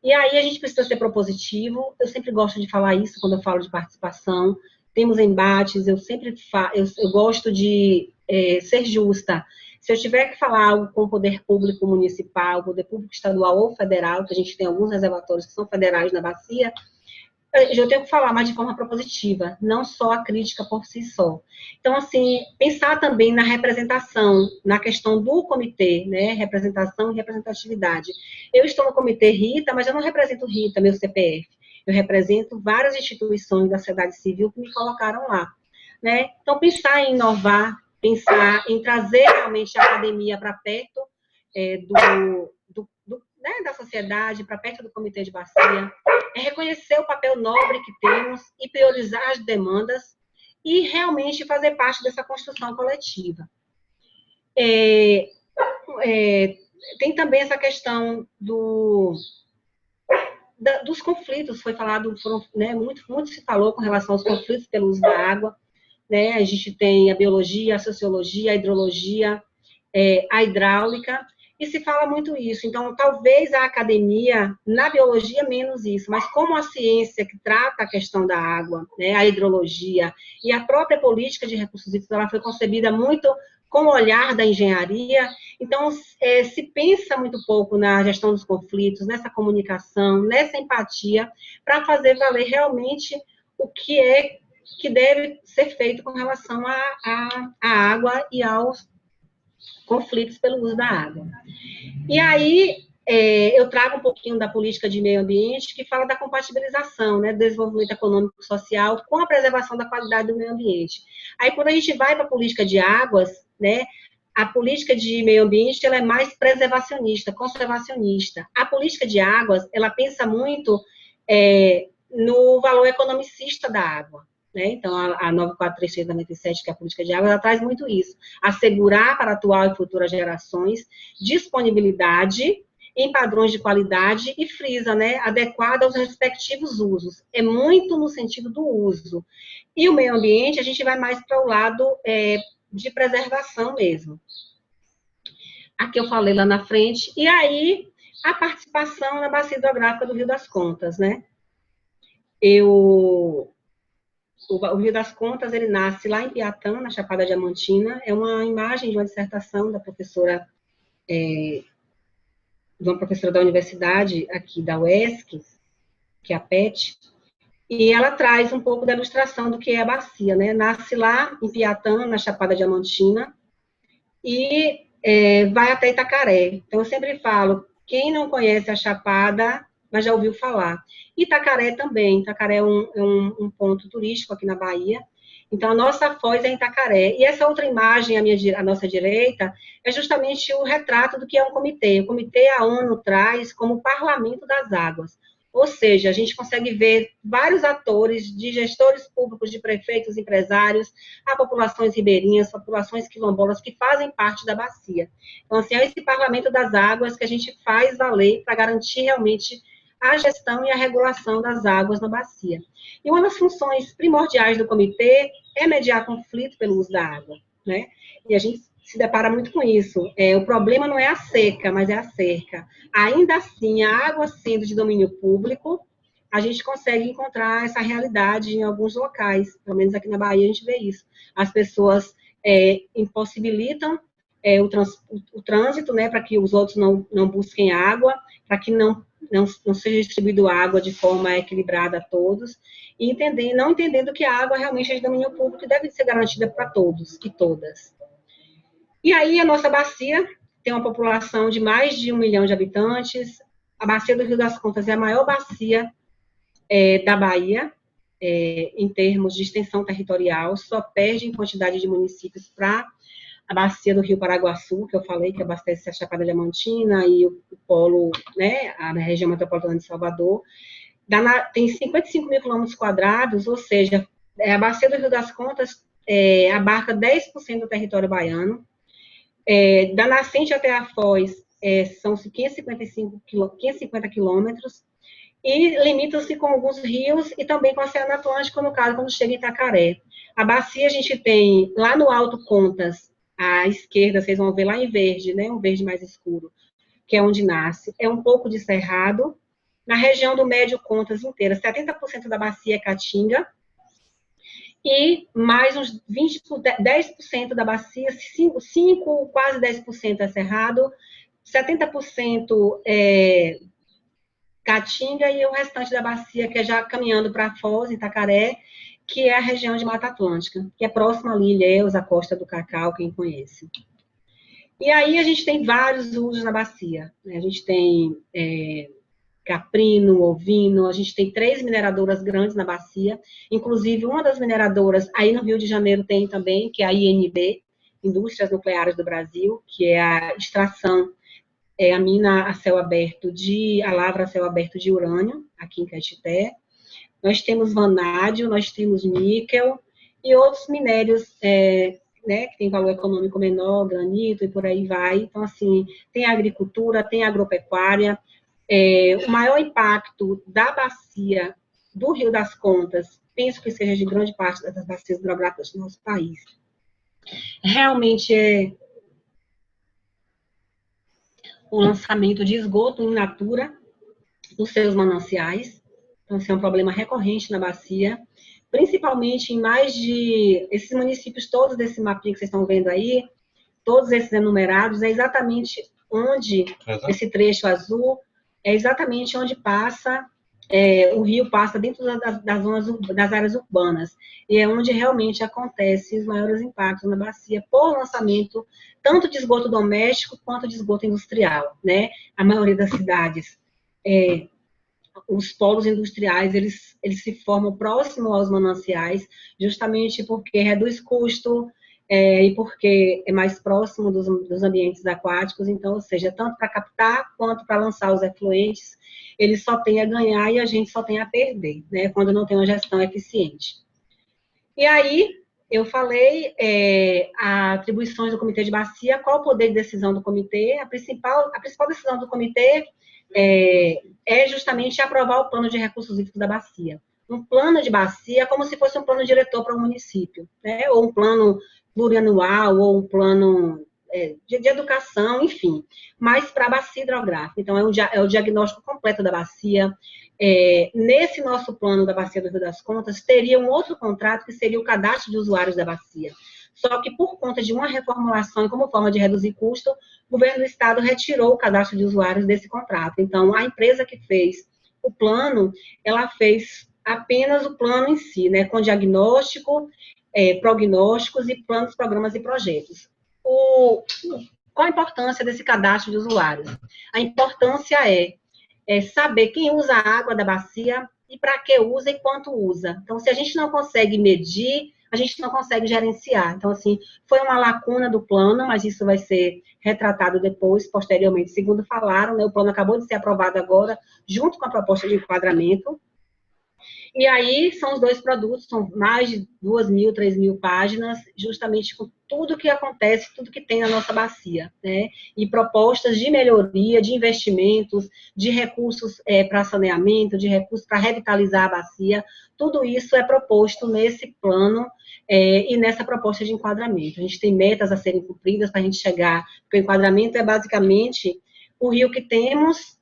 E aí a gente precisa ser propositivo. Eu sempre gosto de falar isso quando eu falo de participação. Temos embates, eu sempre eu gosto de ser justa. Se eu tiver que falar algo com o poder público municipal, poder público estadual ou federal, que a gente tem alguns reservatórios que são federais na bacia, eu tenho que falar mais de forma propositiva, não só a crítica por si só. Então, assim, pensar também na representação, na questão do comitê, né, representação e representatividade. Eu estou no comitê Rita, mas eu não represento Rita, meu CPF. Eu represento várias instituições da sociedade civil que me colocaram lá, né? Então, pensar em inovar, pensar em trazer realmente a academia para perto da sociedade, para perto do comitê de bacia, é reconhecer o papel nobre que temos e priorizar as demandas e realmente fazer parte dessa construção coletiva. Tem também essa questão dos conflitos, foi falado, muito se falou com relação aos conflitos pelo uso da água, né? A gente tem a biologia, a sociologia, a hidrologia, a hidráulica, e se fala muito isso. Então, talvez a academia, na biologia, menos isso, mas como a ciência que trata a questão da água, né, a hidrologia e a própria política de recursos hídricos, ela foi concebida muito com o olhar da engenharia, então se pensa muito pouco na gestão dos conflitos, nessa comunicação, nessa empatia, para fazer valer realmente o que deve ser feito com relação à água e aos conflitos pelo uso da água. E aí, eu trago um pouquinho da política de meio ambiente, que fala da compatibilização, né, do desenvolvimento econômico e social com a preservação da qualidade do meio ambiente. Aí, quando a gente vai para a política de águas, né, a política de meio ambiente, ela é mais preservacionista, conservacionista. A política de águas, ela pensa muito no valor economicista da água. Né? Então, a 943697, que é a política de água, ela traz muito isso. Assegurar para atual e futuras gerações disponibilidade em padrões de qualidade e frisa, né? Adequada aos respectivos usos. É muito no sentido do uso. E o meio ambiente, a gente vai mais para o lado de preservação mesmo. Aqui eu falei lá na frente, e aí a participação na bacia hidrográfica do Rio das Contas, né? O Rio das Contas, ele nasce lá em Piatã, na Chapada Diamantina, é uma imagem de uma dissertação da professora, de uma professora da universidade aqui da UESC, que é a PET, e ela traz um pouco da ilustração do que é a bacia, né? Nasce lá em Piatã, na Chapada Diamantina, e vai até Itacaré. Então, eu sempre falo, quem não conhece a Chapada, mas já ouviu falar. Itacaré também. Itacaré é um ponto turístico aqui na Bahia. Então, a nossa foz é em Itacaré. E essa outra imagem, à nossa direita, é justamente o retrato do que é um comitê. O comitê, a ONU traz como o parlamento das águas. Ou seja, a gente consegue ver vários atores, de gestores públicos, de prefeitos, empresários, a populações ribeirinhas, populações quilombolas que fazem parte da bacia. Então, assim, é esse parlamento das águas que a gente faz valer para garantir realmente a gestão e a regulação das águas na bacia. E uma das funções primordiais do comitê é mediar conflito pelo uso da água, né? E a gente se depara muito com isso. O problema não é a seca, mas é a cerca. Ainda assim, a água sendo de domínio público, a gente consegue encontrar essa realidade em alguns locais, pelo menos aqui na Bahia a gente vê isso. As pessoas impossibilitam o trânsito, né, para que os outros não busquem água, para que não seja distribuído água de forma equilibrada a todos, e não entendendo que a água realmente é de domínio público e deve ser garantida para todos e todas. E aí, a nossa bacia tem uma população de mais de 1 milhão de habitantes. A bacia do Rio das Contas é a maior bacia da Bahia, em termos de extensão territorial, só perde em quantidade de municípios para a bacia do Rio Paraguaçu, que eu falei, que abastece a Chapada Diamantina e o polo, né, a região metropolitana de Salvador. Tem 55 mil quilômetros quadrados, ou seja, a bacia do Rio das Contas abarca 10% do território baiano. Da nascente até a foz são 550 quilômetros, e limita-se com alguns rios e também com o Oceano Atlântico, no caso, quando chega em Itacaré. A bacia a gente tem, lá no Alto Contas, à esquerda, vocês vão ver lá em verde, né, um verde mais escuro, que é onde nasce, é um pouco de cerrado. Na região do Médio Contas inteira, 70% da bacia é caatinga, e mais uns 10% da bacia, quase 10% é cerrado, 70% é caatinga, e o restante da bacia, que é já caminhando para a Foz, Itacaré, que é a região de Mata Atlântica, que é próxima ali, Ilhéus, a Costa do Cacau, quem conhece. E aí a gente tem vários usos na bacia, né? A gente tem caprino, ovino, a gente tem 3 mineradoras grandes na bacia, inclusive uma das mineradoras, aí no Rio de Janeiro tem também, que é a INB, Indústrias Nucleares do Brasil, que é a extração, a mina a céu aberto a lavra a céu aberto de urânio, aqui em Caetité. Nós temos vanádio, nós temos níquel e outros minérios, né, que tem valor econômico menor, granito e por aí vai. Então, assim, tem agricultura, tem agropecuária. O maior impacto da bacia do Rio das Contas, penso que seja de grande parte das bacias hidrográficas do nosso país, realmente é o lançamento de esgoto in natura nos seus mananciais. Então, esse é um problema recorrente na bacia, principalmente em esses municípios todos desse mapinha que vocês estão vendo aí, todos esses enumerados, é exatamente onde, esse trecho azul, é exatamente onde passa, o rio passa dentro das áreas urbanas, e é onde realmente acontecem os maiores impactos na bacia, por lançamento tanto de esgoto doméstico quanto de esgoto industrial, né? A maioria das cidades, os polos industriais, eles se formam próximo aos mananciais, justamente porque reduz custo, e porque é mais próximo dos ambientes aquáticos. Então, ou seja, tanto para captar quanto para lançar os efluentes, eles só têm a ganhar e a gente só tem a perder, né, quando não tem uma gestão eficiente. E aí, eu falei, as atribuições do Comitê de Bacia, qual o poder de decisão do Comitê? A principal decisão do Comitê é justamente aprovar o plano de recursos hídricos da bacia. um plano de bacia como se fosse um plano diretor para o município, né? Ou um plano plurianual, ou um plano de educação, enfim, mas para a bacia hidrográfica. Então, é o diagnóstico completo da bacia. Nesse nosso plano da Bacia do Rio das Contas, teria um outro contrato que seria o cadastro de usuários da bacia. Só que, por conta de uma reformulação e como forma de reduzir custo, o governo do estado retirou o cadastro de usuários desse contrato. Então, a empresa que fez o plano, ela fez apenas o plano em si, né, com diagnóstico, prognósticos e planos, programas e projetos. Qual a importância desse cadastro de usuários? A importância é saber quem usa a água da bacia e para que usa e quanto usa. Então, se a gente não consegue medir, a gente não consegue gerenciar. Então, assim, foi uma lacuna do plano, mas isso vai ser retratado depois, posteriormente, segundo falaram, né, o plano acabou de ser aprovado agora, junto com a proposta de enquadramento. E aí são os dois produtos, são mais de 2.000, 3.000 páginas, justamente com tudo que acontece, tudo que tem na nossa bacia, né? E propostas de melhoria, de investimentos, de recursos para saneamento, de recursos para revitalizar a bacia, tudo isso é proposto nesse plano e nessa proposta de enquadramento. A gente tem metas a serem cumpridas para a gente chegar, porque o enquadramento é basicamente o rio que temos,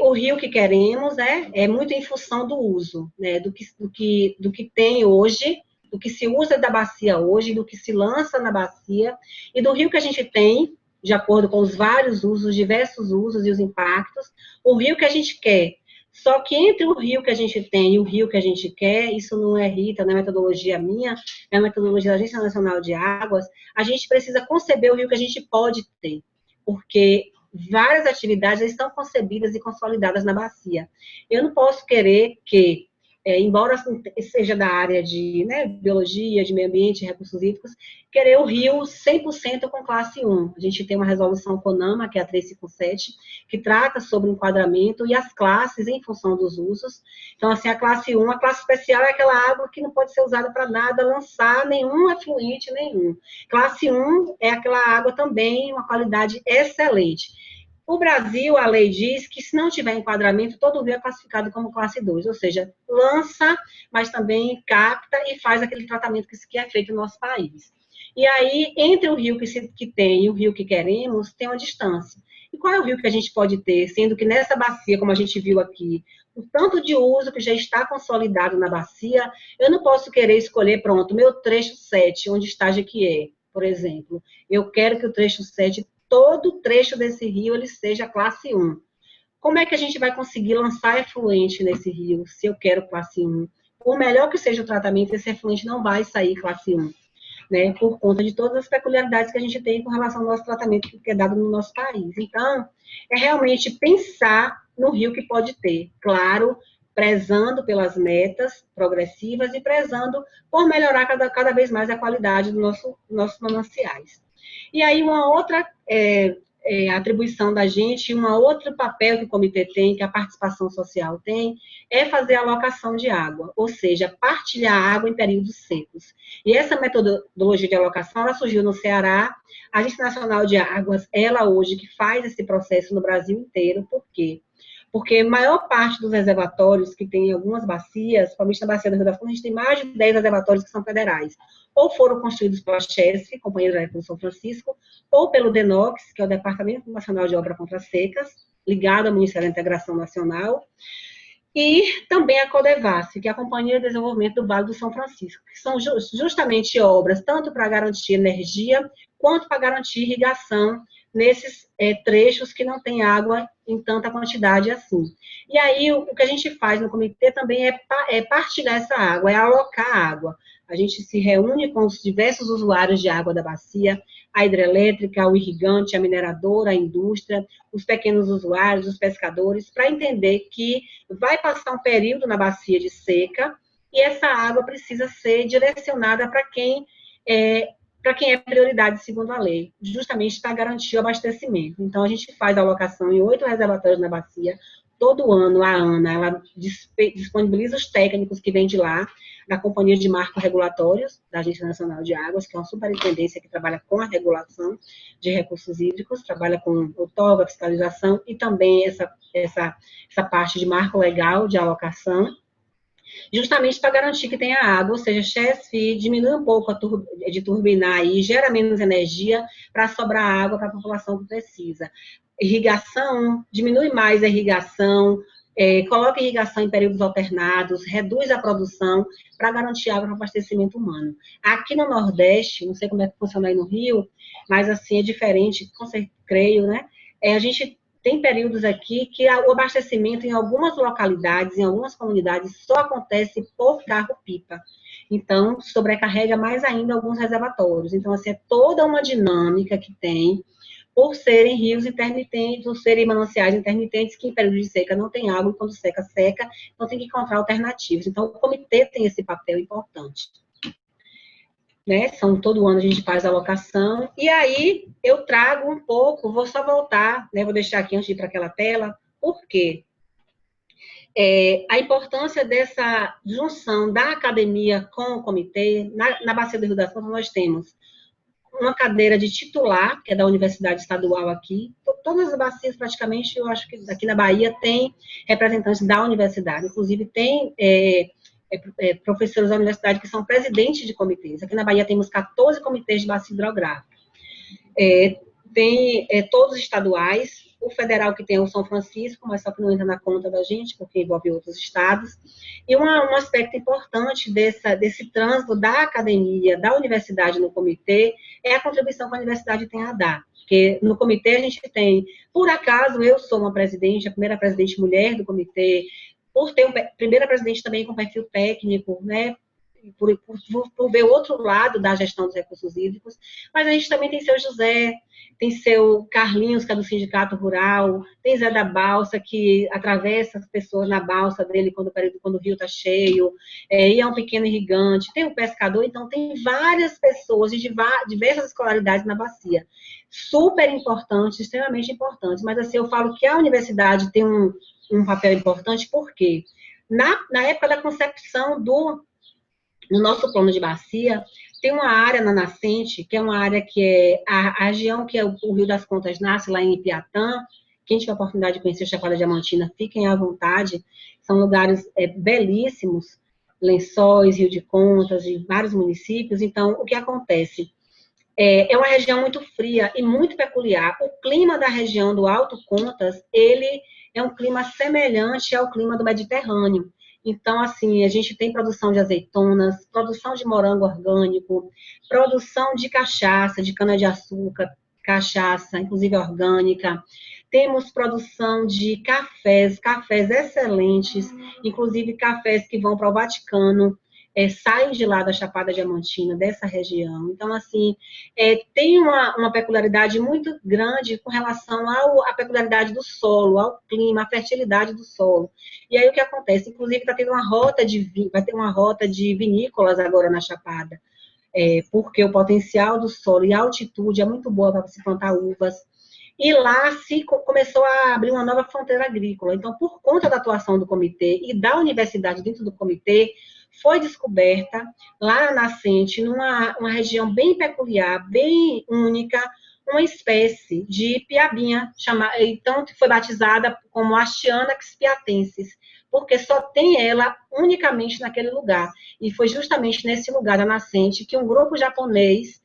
o rio que queremos é muito em função do uso, né, do que tem hoje, do que se usa da bacia hoje, do que se lança na bacia, e do rio que a gente tem, de acordo com os vários usos, diversos usos e os impactos, o rio que a gente quer. Só que entre o rio que a gente tem e o rio que a gente quer, isso não é Rita, não é metodologia minha, é a metodologia da Agência Nacional de Águas, a gente precisa conceber o rio que a gente pode ter, porque várias atividades estão concebidas e consolidadas na bacia. Eu não posso querer que, embora seja da área de biologia, de meio ambiente, recursos hídricos, querer o rio 100% com classe 1. A gente tem uma resolução CONAMA, que é a 357, que trata sobre o enquadramento e as classes em função dos usos. Então, assim, a classe 1, a classe especial é aquela água que não pode ser usada para nada, lançar nenhum efluente nenhum. Classe 1 é aquela água também, uma qualidade excelente. O Brasil, a lei diz que se não tiver enquadramento, todo rio é classificado como classe 2, ou seja, lança, mas também capta e faz aquele tratamento que é feito no nosso país. E aí, entre o rio que tem e o rio que queremos, tem uma distância. E qual é o rio que a gente pode ter, sendo que nessa bacia, como a gente viu aqui, o tanto de uso que já está consolidado na bacia, eu não posso querer escolher, pronto, meu trecho 7, onde está Jequié, por exemplo. Eu quero que o trecho 7 todo trecho desse rio ele seja classe 1. Como é que a gente vai conseguir lançar efluente nesse rio, se eu quero classe 1? Por melhor que seja o tratamento, esse efluente não vai sair classe 1, né? Por conta de todas as peculiaridades que a gente tem com relação ao nosso tratamento que é dado no nosso país. Então, é realmente pensar no rio que pode ter, claro, prezando pelas metas progressivas e prezando por melhorar cada vez mais a qualidade dos nossos mananciais. E aí, uma outra atribuição da gente, um outro papel que o comitê tem, que a participação social tem, é fazer a alocação de água, ou seja, partilhar água em períodos secos. E essa metodologia de alocação, ela surgiu no Ceará, a Agência Nacional de Águas, ela hoje que faz esse processo no Brasil inteiro, por quê? Porque a maior parte dos reservatórios que tem em algumas bacias, principalmente na bacia do Rio das Contas, a gente tem mais de 10 reservatórios que são federais. Ou foram construídos pela CHESF, Companhia Hidrelétrica de São Francisco, ou pelo DENOX, que é o Departamento Nacional de Obras contra Secas, ligado ao Ministério da Integração Nacional, e também a Codevasf, que é a Companhia de Desenvolvimento do Vale do São Francisco, que são justamente obras tanto para garantir energia, quanto para garantir irrigação nesses trechos que não tem água em tanta quantidade assim. E aí, o que a gente faz no comitê também é partilhar essa água, é alocar água. A gente se reúne com os diversos usuários de água da bacia, a hidrelétrica, o irrigante, a mineradora, a indústria, os pequenos usuários, os pescadores, para entender que vai passar um período na bacia de seca e essa água precisa ser direcionada para quem é prioridade segundo a lei, justamente para garantir o abastecimento. Então, a gente faz a alocação em 8 reservatórios na bacia, todo ano, a ANA, ela disponibiliza os técnicos que vêm de lá, da Companhia de Marcos Regulatórios, da Agência Nacional de Águas, que é uma superintendência que trabalha com a regulação de recursos hídricos, trabalha com outorga, fiscalização e também essa parte de marco legal de alocação. justamente para garantir que tenha água, ou seja, Chesf diminui um pouco de turbinar e gera menos energia para sobrar água para a população que precisa. Irrigação, diminui mais a irrigação, coloca irrigação em períodos alternados, reduz a produção para garantir água para o abastecimento humano. Aqui no Nordeste, não sei como é que funciona aí no Rio, mas assim é diferente, creio, né? A gente tem períodos aqui que o abastecimento em algumas localidades, em algumas comunidades, só acontece por carro-pipa. Então, sobrecarrega mais ainda alguns reservatórios. Então, assim, é toda uma dinâmica que tem, por serem rios intermitentes, por serem mananciais intermitentes, que em período de seca não tem água, e quando seca, seca, então tem que encontrar alternativas. Então, o comitê tem esse papel importante. Né? Todo ano a gente faz a alocação, e aí eu trago um pouco, vou só voltar, né? Vou deixar aqui antes de ir para aquela tela, por quê? A importância dessa junção da academia com o comitê. Na Bacia do Rio das Contas nós temos uma cadeira de titular, que é da Universidade Estadual aqui, todas as bacias praticamente, eu acho que aqui na Bahia tem representantes da universidade, inclusive tem professores da universidade que são presidentes de comitês. Aqui na Bahia temos 14 comitês de bacia hidrográfica. Tem todos estaduais, o federal que tem é o São Francisco, mas só que não entra na conta da gente, porque envolve outros estados. E um aspecto importante desse trânsito da academia, da universidade no comitê, é a contribuição que a universidade tem a dar. Porque no comitê a gente tem, por acaso, eu sou uma presidente, a primeira presidente mulher do comitê, por ter primeira presidente também com perfil técnico, né, por ver o outro lado da gestão dos recursos hídricos, mas a gente também tem seu José, tem seu Carlinhos, que é do Sindicato Rural, tem Zé da Balsa, que atravessa as pessoas na balsa dele quando o rio está cheio, e é um pequeno irrigante, tem o pescador, então tem várias pessoas de diversas escolaridades na bacia, super importantes, extremamente importantes, mas assim, eu falo que a universidade tem um papel importante, porque na época da concepção no nosso plano de bacia, tem uma área na nascente, que é uma área que é a região que o Rio das Contas nasce, lá em Ipiatã. Quem tiver a oportunidade de conhecer a Chapada Diamantina, fiquem à vontade. São lugares belíssimos, Lençóis, Rio de Contas, e vários municípios. Então, o que acontece? É uma região muito fria e muito peculiar. O clima da região do Alto Contas, ele é um clima semelhante ao clima do Mediterrâneo. Então, assim, a gente tem produção de azeitonas, produção de morango orgânico, produção de cachaça, de cana-de-açúcar, cachaça, inclusive orgânica. Temos produção de cafés excelentes, inclusive cafés que vão para o Vaticano, saem de lá da Chapada Diamantina, dessa região. Então, assim, tem uma peculiaridade muito grande com relação à peculiaridade do solo, ao clima, à fertilidade do solo. E aí, o que acontece? Inclusive, vai ter uma rota de vinícolas agora na Chapada, porque o potencial do solo e a altitude é muito boa para se plantar uvas. E lá começou a abrir uma nova fronteira agrícola. Então, por conta da atuação do comitê e da universidade dentro do comitê, foi descoberta lá na nascente, uma região bem peculiar, bem única, uma espécie de piabinha, então foi batizada como Astyanax piatensis, porque só tem ela unicamente naquele lugar. E foi justamente nesse lugar da nascente que um grupo japonês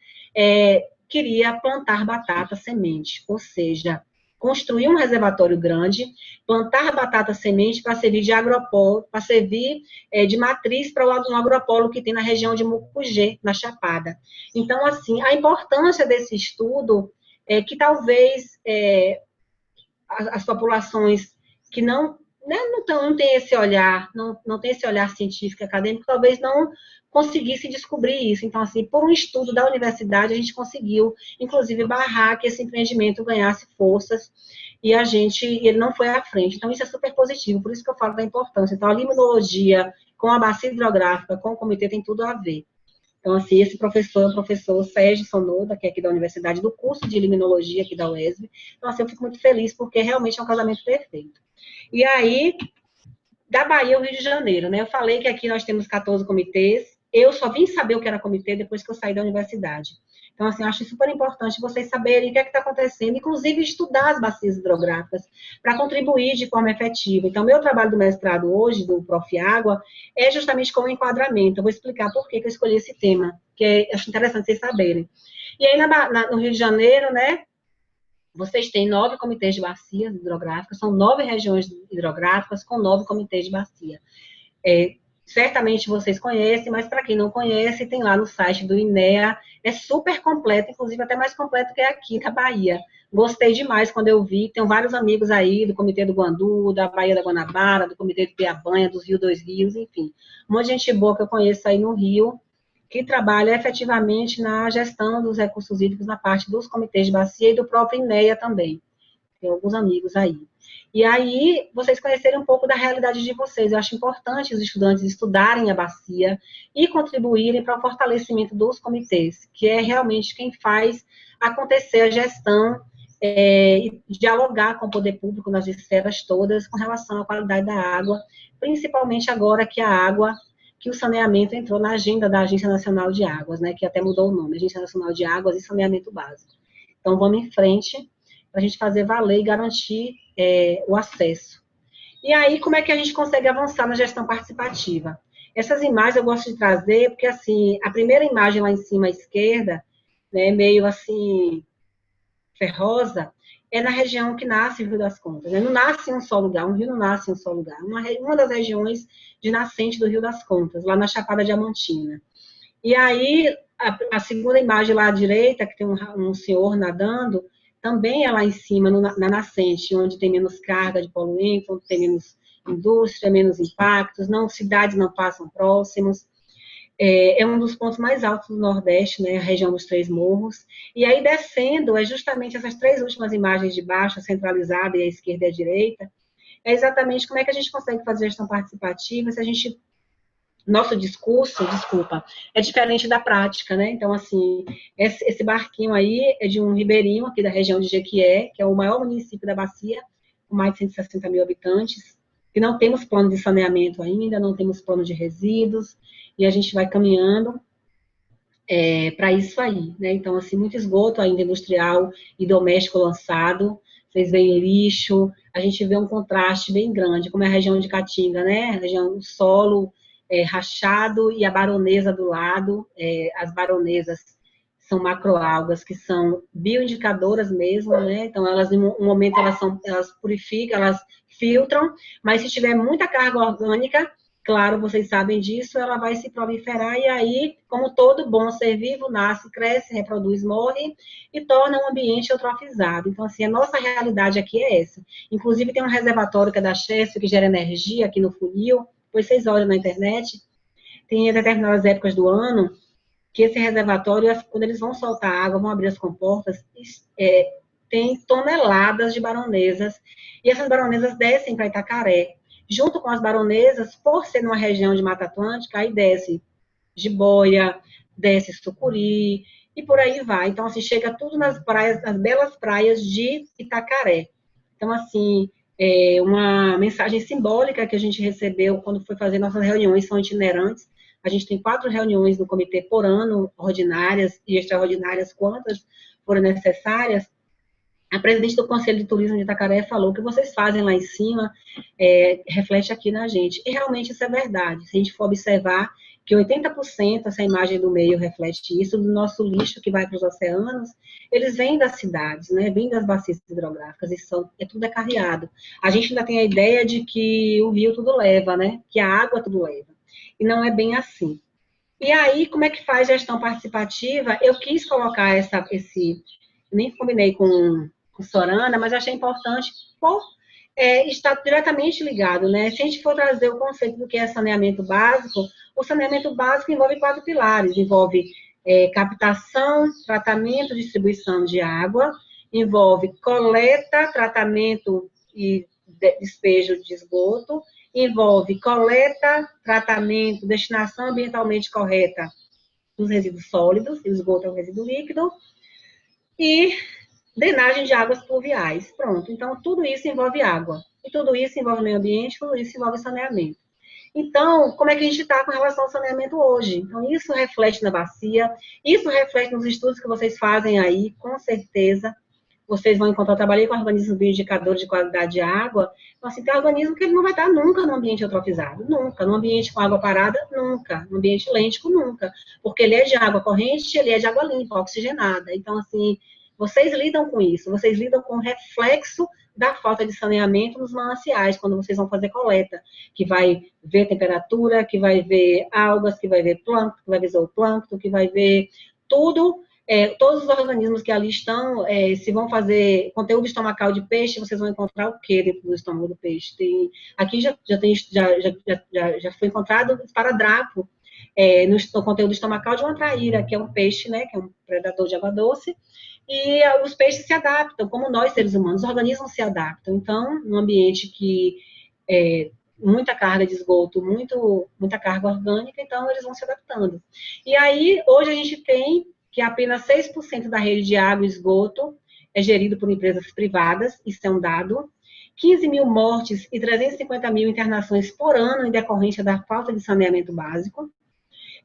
queria plantar batata semente, ou seja, construir um reservatório grande, plantar batata semente para servir de agropolo, para servir de matriz para um agropolo que tem na região de Mucugê, na Chapada. Então, assim, a importância desse estudo é que talvez as populações que não tem esse olhar, não tem esse olhar científico acadêmico, talvez não conseguisse descobrir isso. Então, assim, por um estudo da universidade, a gente conseguiu, inclusive, barrar que esse empreendimento ganhasse forças e ele não foi à frente. Então, isso é super positivo, por isso que eu falo da importância. Então, a limnologia com a bacia hidrográfica, com o comitê, tem tudo a ver. Então, assim, esse professor é o professor Sérgio Sonoda, que é aqui da Universidade, do curso de Limnologia aqui da UESB. Então, assim, eu fico muito feliz, porque realmente é um casamento perfeito. E aí, da Bahia ao Rio de Janeiro, né? Eu falei que aqui nós temos 14 comitês. Eu só vim saber o que era comitê depois que eu saí da universidade. Então, assim, eu acho super importante vocês saberem o que é que está acontecendo, inclusive estudar as bacias hidrográficas, para contribuir de forma efetiva. Então, meu trabalho do mestrado hoje, do Prof. Água, é justamente como enquadramento. Eu vou explicar por que eu escolhi esse tema, que acho interessante vocês saberem. E aí, no Rio de Janeiro, né, vocês têm 9 comitês de bacias hidrográficas, são 9 regiões hidrográficas com 9 comitês de bacia. Certamente vocês conhecem, mas para quem não conhece, tem lá no site do INEA, é super completo, inclusive até mais completo que aqui na Bahia. Gostei demais quando eu vi, tenho vários amigos aí do Comitê do Guandu, da Baía da Guanabara, do Comitê de Piabanha, dos Rio Dois Rios, enfim. Um monte de gente boa que eu conheço aí no Rio, que trabalha efetivamente na gestão dos recursos hídricos na parte dos comitês de bacia e do próprio INEA também. Tem alguns amigos aí. E aí, vocês conhecerem um pouco da realidade de vocês. Eu acho importante os estudantes estudarem a bacia e contribuírem para o fortalecimento dos comitês, que é realmente quem faz acontecer a gestão e dialogar com o poder público nas esferas todas com relação à qualidade da água, principalmente agora que o saneamento entrou na agenda da Agência Nacional de Águas, né, que até mudou o nome, Agência Nacional de Águas e Saneamento Básico. Então, vamos em frente para a gente fazer valer e garantir o acesso. E aí, como é que a gente consegue avançar na gestão participativa? Essas imagens eu gosto de trazer, porque, assim, a primeira imagem lá em cima à esquerda, né, meio, assim, ferrosa, é na região que nasce o Rio das Contas. Né? Não nasce em um só lugar, um rio não nasce em um só lugar. Uma das regiões de nascente do Rio das Contas, lá na Chapada Diamantina. E aí, a segunda imagem lá à direita, que tem um senhor nadando, também é lá em cima, na nascente, onde tem menos carga de poluentes, onde tem menos indústria, menos impactos, cidades não passam próximos. É um dos pontos mais altos do Nordeste, né, a região dos Três Morros. E aí, descendo, é justamente essas 3 últimas imagens de baixo, a centralizada e a esquerda e a direita, é exatamente como é que a gente consegue fazer gestão participativa se a gente nosso discurso, é diferente da prática, né? Então, assim, esse barquinho aí é de um ribeirinho aqui da região de Jequié, que é o maior município da bacia, com mais de 160 mil habitantes, e não temos plano de saneamento ainda, não temos plano de resíduos, e a gente vai caminhando para isso aí, né? Então, assim, muito esgoto ainda industrial e doméstico lançado, vocês veem lixo, a gente vê um contraste bem grande, como é a região de Caatinga, né? A região do solo rachado e a baronesa do lado, as baronesas são macroalgas, que são bioindicadoras mesmo, né? Então, elas, em um momento, elas purificam, elas filtram, mas se tiver muita carga orgânica, claro, vocês sabem disso, ela vai se proliferar e aí, como todo bom ser vivo, nasce, cresce, reproduz, morre e torna um ambiente eutrofizado. Então, assim, a nossa realidade aqui é essa. Inclusive, tem um reservatório que é da Chesf, que gera energia aqui no funil, depois vocês olham na internet, tem determinadas épocas do ano que esse reservatório, quando eles vão soltar água, vão abrir as comportas, tem toneladas de baronesas, e essas baronesas descem para Itacaré. Junto com as baronesas, por ser numa região de Mata Atlântica, aí desce jiboia, desce sucuri, e por aí vai. Então, assim, chega tudo nas praias, nas belas praias de Itacaré. Então, assim, uma mensagem simbólica que a gente recebeu quando foi fazer nossas reuniões, são itinerantes. A gente tem 4 reuniões no comitê por ano, ordinárias e extraordinárias, quantas forem necessárias. A presidente do Conselho de Turismo de Itacaré falou que vocês fazem lá em cima reflete aqui na gente. E realmente isso é verdade. Se a gente for observar que 80% essa imagem do meio reflete isso, do nosso lixo que vai para os oceanos, eles vêm das cidades, né? Vêm das bacias hidrográficas, e tudo é carreado. A gente ainda tem a ideia de que o rio tudo leva, né? Que a água tudo leva. E não é bem assim. E aí, como é que faz gestão participativa? Eu quis colocar nem combinei com Sorana, mas achei importante estar diretamente ligado, né? Se a gente for trazer o conceito do que é saneamento básico, o saneamento básico envolve 4 pilares, envolve captação, tratamento, distribuição de água, envolve coleta, tratamento e despejo de esgoto, envolve coleta, tratamento, destinação ambientalmente correta dos resíduos sólidos, o esgoto é um resíduo líquido, e drenagem de águas pluviais. Pronto, então tudo isso envolve água. E tudo isso envolve meio ambiente, tudo isso envolve saneamento. Então, como é que a gente está com relação ao saneamento hoje? Então, isso reflete na bacia, isso reflete nos estudos que vocês fazem aí, com certeza. Vocês vão encontrar, eu trabalhei com organismos bioindicadores de qualidade de água, então, assim, tem organismo que ele não vai estar nunca no ambiente eutrofizado, nunca, no ambiente com água parada, nunca, no ambiente lêntico, nunca, porque ele é de água corrente, ele é de água limpa, oxigenada, então, assim, vocês lidam com isso, vocês lidam com o reflexo da falta de saneamento nos mananciais, quando vocês vão fazer coleta, que vai ver temperatura, que vai ver algas, que vai ver plâncton, que vai ver zooplâncton, que vai ver tudo. Todos os organismos que ali estão, se vão fazer conteúdo estomacal de peixe, vocês vão encontrar o que dentro do estômago do peixe? Aqui já foi encontrado esparadrapo no conteúdo estomacal de uma traíra, que é um peixe, né, que é um predador de água doce, e os peixes se adaptam, como nós, seres humanos, os organismos se adaptam. Então, num ambiente que muita carga de esgoto, muita carga orgânica, então eles vão se adaptando. E aí, hoje a gente tem que apenas 6% da rede de água e esgoto é gerido por empresas privadas, isso é um dado. 15 mil mortes e 350 mil internações por ano em decorrência da falta de saneamento básico.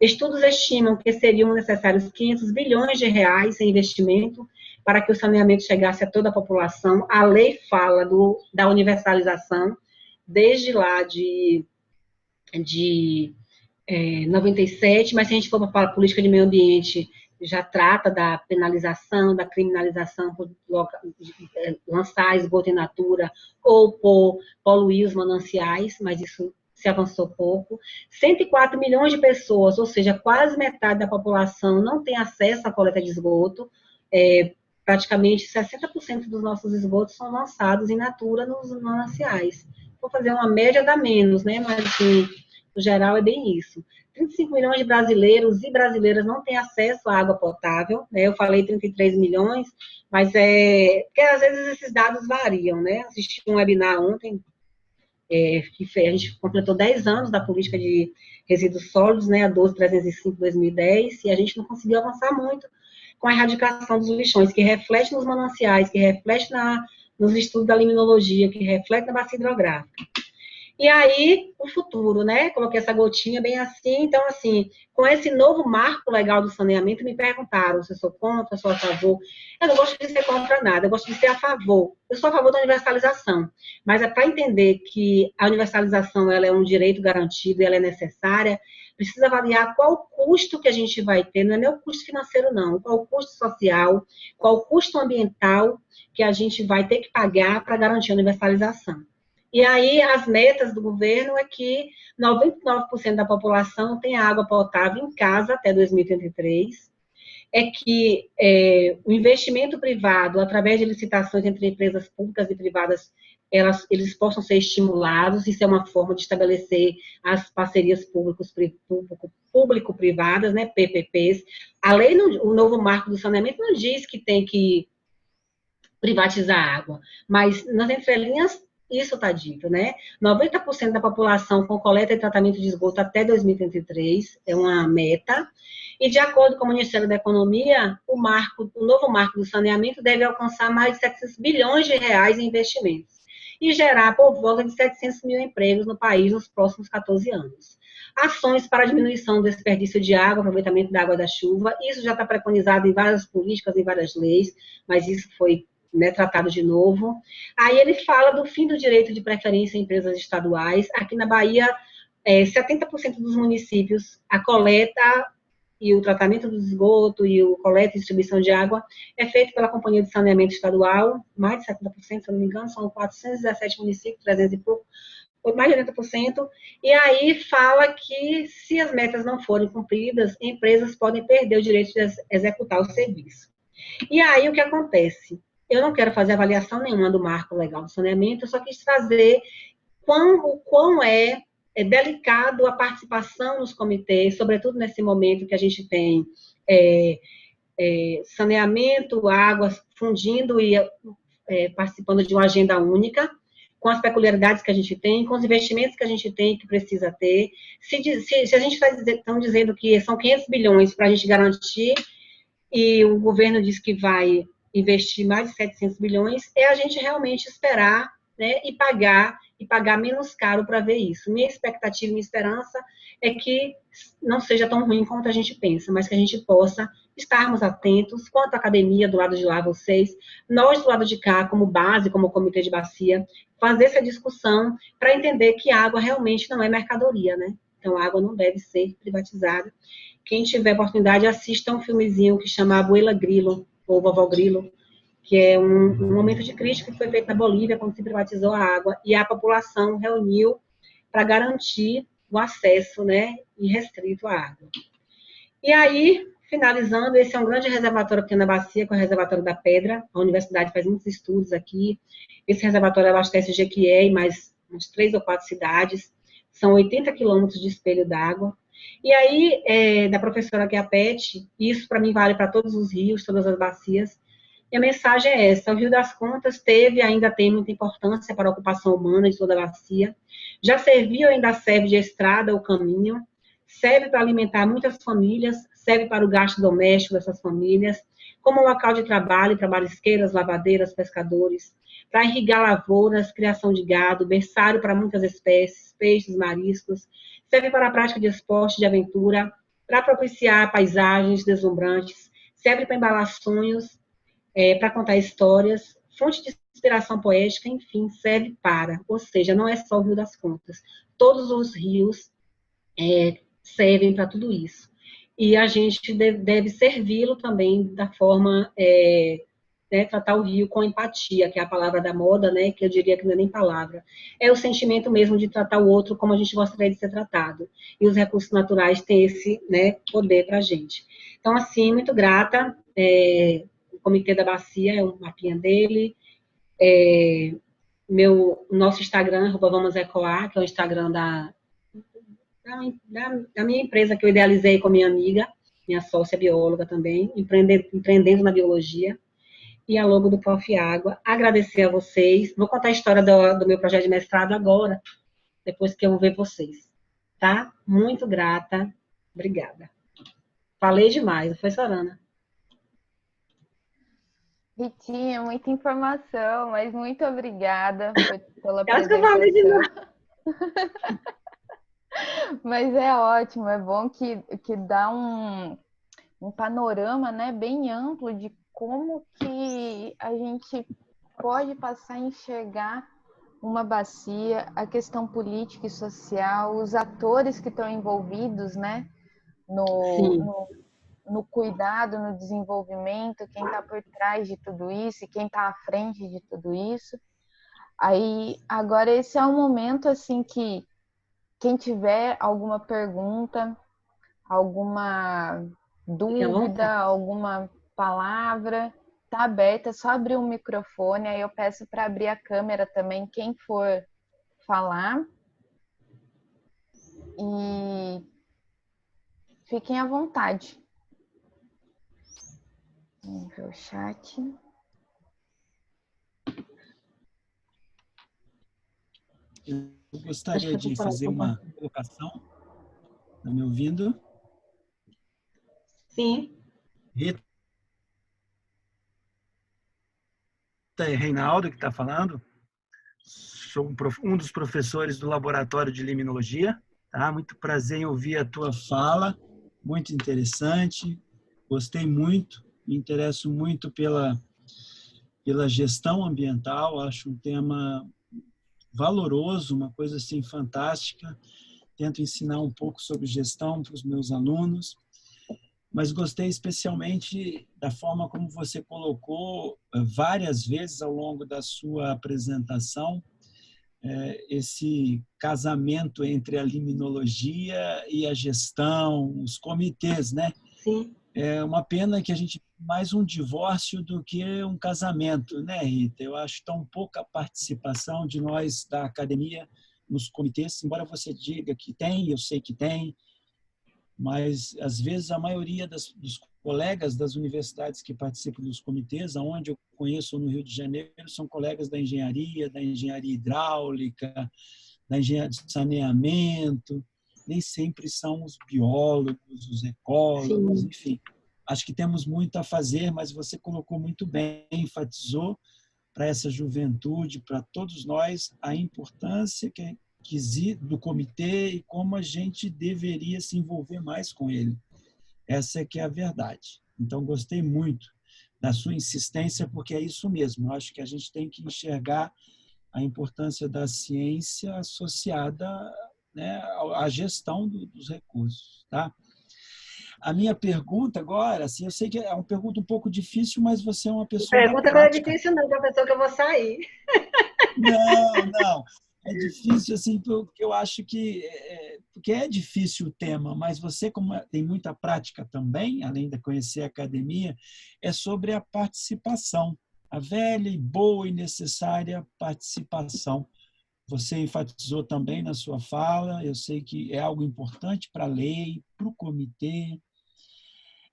Estudos estimam que seriam necessários 500 bilhões de reais em investimento para que o saneamento chegasse a toda a população. A lei fala da universalização, desde lá de 97, mas se a gente for para a política de meio ambiente, já trata da penalização, da criminalização por lançar esgoto in natura ou por poluir os mananciais, mas isso se avançou pouco. 104 milhões de pessoas, ou seja, quase metade da população não tem acesso à coleta de esgoto. Praticamente 60% dos nossos esgotos são lançados in natura nos mananciais. Vou fazer uma média, dá menos, né? Mas, assim, no geral, é bem isso. 35 milhões de brasileiros e brasileiras não têm acesso à água potável, né? Eu falei 33 milhões, mas porque às vezes esses dados variam, né? Assisti um webinar ontem, que a gente completou 10 anos da política de resíduos sólidos, né? A 12.305/2010, e a gente não conseguiu avançar muito com a erradicação dos lixões, que reflete nos mananciais, que reflete nos estudos da limnologia, que reflete na bacia hidrográfica. E aí, o futuro, né? Coloquei essa gotinha bem assim. Então, assim, com esse novo marco legal do saneamento, me perguntaram se eu sou contra, se eu sou a favor. Eu não gosto de ser contra nada, eu gosto de ser a favor. Eu sou a favor da universalização, mas é para entender que a universalização ela é um direito garantido e ela é necessária, precisa avaliar qual o custo que a gente vai ter, não é nem o custo financeiro, não, qual o custo social, qual o custo ambiental que a gente vai ter que pagar para garantir a universalização. E aí, as metas do governo é que 99% da população tenha água potável em casa até 2033, é que o investimento privado, através de licitações entre empresas públicas e privadas, eles possam ser estimulados, isso é uma forma de estabelecer as parcerias público-privadas, né, PPPs. A lei, o novo marco do saneamento não diz que tem que privatizar a água, mas nas entrelinhas isso está dito, né? 90% da população com coleta e tratamento de esgoto até 2033 é uma meta, e de acordo com o Ministério da Economia, o novo marco do saneamento deve alcançar mais de 700 bilhões de reais em investimentos e gerar por volta de 700 mil empregos no país nos próximos 14 anos. Ações para diminuição do desperdício de água, aproveitamento da água da chuva, isso já está preconizado em várias políticas, em várias leis, mas isso foi tratado de novo. Aí ele fala do fim do direito de preferência em empresas estaduais. Aqui na Bahia, 70% dos municípios, a coleta e o tratamento do esgoto e o coleta e distribuição de água é feito pela Companhia de Saneamento Estadual, mais de 70%, se eu não me engano, são 417 municípios, 300 e pouco, mais de 80%, e aí fala que se as metas não forem cumpridas, empresas podem perder o direito de executar o serviço. E aí o que acontece? Eu não quero fazer avaliação nenhuma do marco legal do saneamento, eu só quis trazer o quão é delicado a participação nos comitês, sobretudo nesse momento que a gente tem saneamento, águas fundindo e participando de uma agenda única, com as peculiaridades que a gente tem, com os investimentos que a gente tem, que precisa ter. Se a gente está dizendo que são 500 bilhões para a gente garantir, e o governo diz que vai investir mais de 700 bilhões, é a gente realmente esperar né, e pagar menos caro para ver isso. Minha expectativa, minha esperança é que não seja tão ruim quanto a gente pensa, mas que a gente possa estarmos atentos, quanto à academia, do lado de lá vocês, nós do lado de cá, como base, como comitê de bacia, fazer essa discussão para entender que a água realmente não é mercadoria, né? Então, a água não deve ser privatizada. Quem tiver oportunidade, assista um filmezinho que chama Abuela Grilo, ou Vovó Grilo, que é um momento de crítica que foi feito na Bolívia, quando se privatizou a água, e a população reuniu para garantir o acesso, né, irrestrito à água. E aí, finalizando, esse é um grande reservatório aqui na bacia, que é o reservatório da Pedra. A universidade faz muitos estudos aqui. Esse reservatório abastece Jequié e mais umas 3 ou 4 cidades. São 80 quilômetros de espelho d'água. E aí, da professora que é a Pet, isso para mim vale para todos os rios, todas as bacias. E a mensagem é essa: o Rio das Contas teve e ainda tem muita importância para a ocupação humana de toda a bacia. Já serviu e ainda serve de estrada ou caminho, serve para alimentar muitas famílias, serve para o gasto doméstico dessas famílias, como local de trabalho, trabalhisqueiras, lavadeiras, pescadores, para irrigar lavouras, criação de gado, berçário para muitas espécies, peixes, mariscos, serve para a prática de esporte, de aventura, para propiciar paisagens deslumbrantes, serve para embalar sonhos, para contar histórias, fonte de inspiração poética, enfim, serve para. Ou seja, não é só o Rio das Contas. Todos os rios servem para tudo isso. E a gente deve servi-lo também da forma, né, tratar o rio com empatia, que é a palavra da moda, né, que eu diria que não é nem palavra. É o sentimento mesmo de tratar o outro como a gente gostaria de ser tratado. E os recursos naturais têm esse, né, poder para a gente. Então, assim, muito grata. O Comitê da Bacia é um mapinha dele. Nosso Instagram, @vamosecoar, que é o Instagram da minha empresa que eu idealizei com minha amiga, minha sócia bióloga também, empreendendo na biologia, e a logo do Prof. Água. Agradecer a vocês. Vou contar a história do meu projeto de mestrado agora, depois que eu vou ver vocês. Tá? Muito grata. Obrigada. Falei demais, não foi, Sorana? Ritinha, muita informação, mas muito obrigada pela Eu acho que eu falei apresentação. demais. Mas é ótimo, é bom que dá um panorama, né, bem amplo de como que a gente pode passar a enxergar uma bacia, a questão política e social, os atores que estão envolvidos, né, no cuidado, no desenvolvimento, quem está por trás de tudo isso e quem está à frente de tudo isso. Aí, agora esse é um momento assim que quem tiver alguma pergunta, alguma dúvida, alguma palavra, tá aberta, é só abrir o microfone, aí eu peço para abrir a câmera também, quem for falar. E fiquem à vontade. Vamos ver o chat. Eu gostaria de fazer uma colocação. Está me ouvindo? Sim. Rita e Reinaldo, que está falando. Sou um dos professores do Laboratório de Limnologia. Tá? Muito prazer em ouvir a tua fala. Muito interessante. Gostei muito. Me interesso muito pela gestão ambiental. Acho um tema valoroso, uma coisa assim fantástica. Tento ensinar um pouco sobre gestão para os meus alunos, mas gostei especialmente da forma como você colocou várias vezes ao longo da sua apresentação esse casamento entre a limnologia e a gestão, os comitês, né? Sim. É uma pena que a gente mais um divórcio do que um casamento, né, Rita? Eu acho tão pouca participação de nós da academia nos comitês, embora você diga que tem, eu sei que tem, mas às vezes a maioria dos colegas das universidades que participam dos comitês, aonde eu conheço no Rio de Janeiro, são colegas da engenharia hidráulica, da engenharia de saneamento, nem sempre são os biólogos, os ecólogos, enfim. Acho que temos muito a fazer, mas você colocou muito bem, enfatizou para essa juventude, para todos nós, a importância do comitê e como a gente deveria se envolver mais com ele. Essa é que é a verdade. Então, gostei muito da sua insistência, porque é isso mesmo. Eu acho que a gente tem que enxergar a importância da ciência associada, né, à gestão dos recursos. Tá? A minha pergunta agora, assim, eu sei que é uma pergunta um pouco difícil, mas você é uma pessoa da Pergunta não é prática. difícil, não, professor, que eu vou sair. Não, não. É difícil, assim, porque eu acho que... porque é difícil o tema, mas você, como tem muita prática também, além de conhecer a academia, é sobre a participação, a velha e boa e necessária participação. Você enfatizou também na sua fala, eu sei que é algo importante para a lei, para o comitê.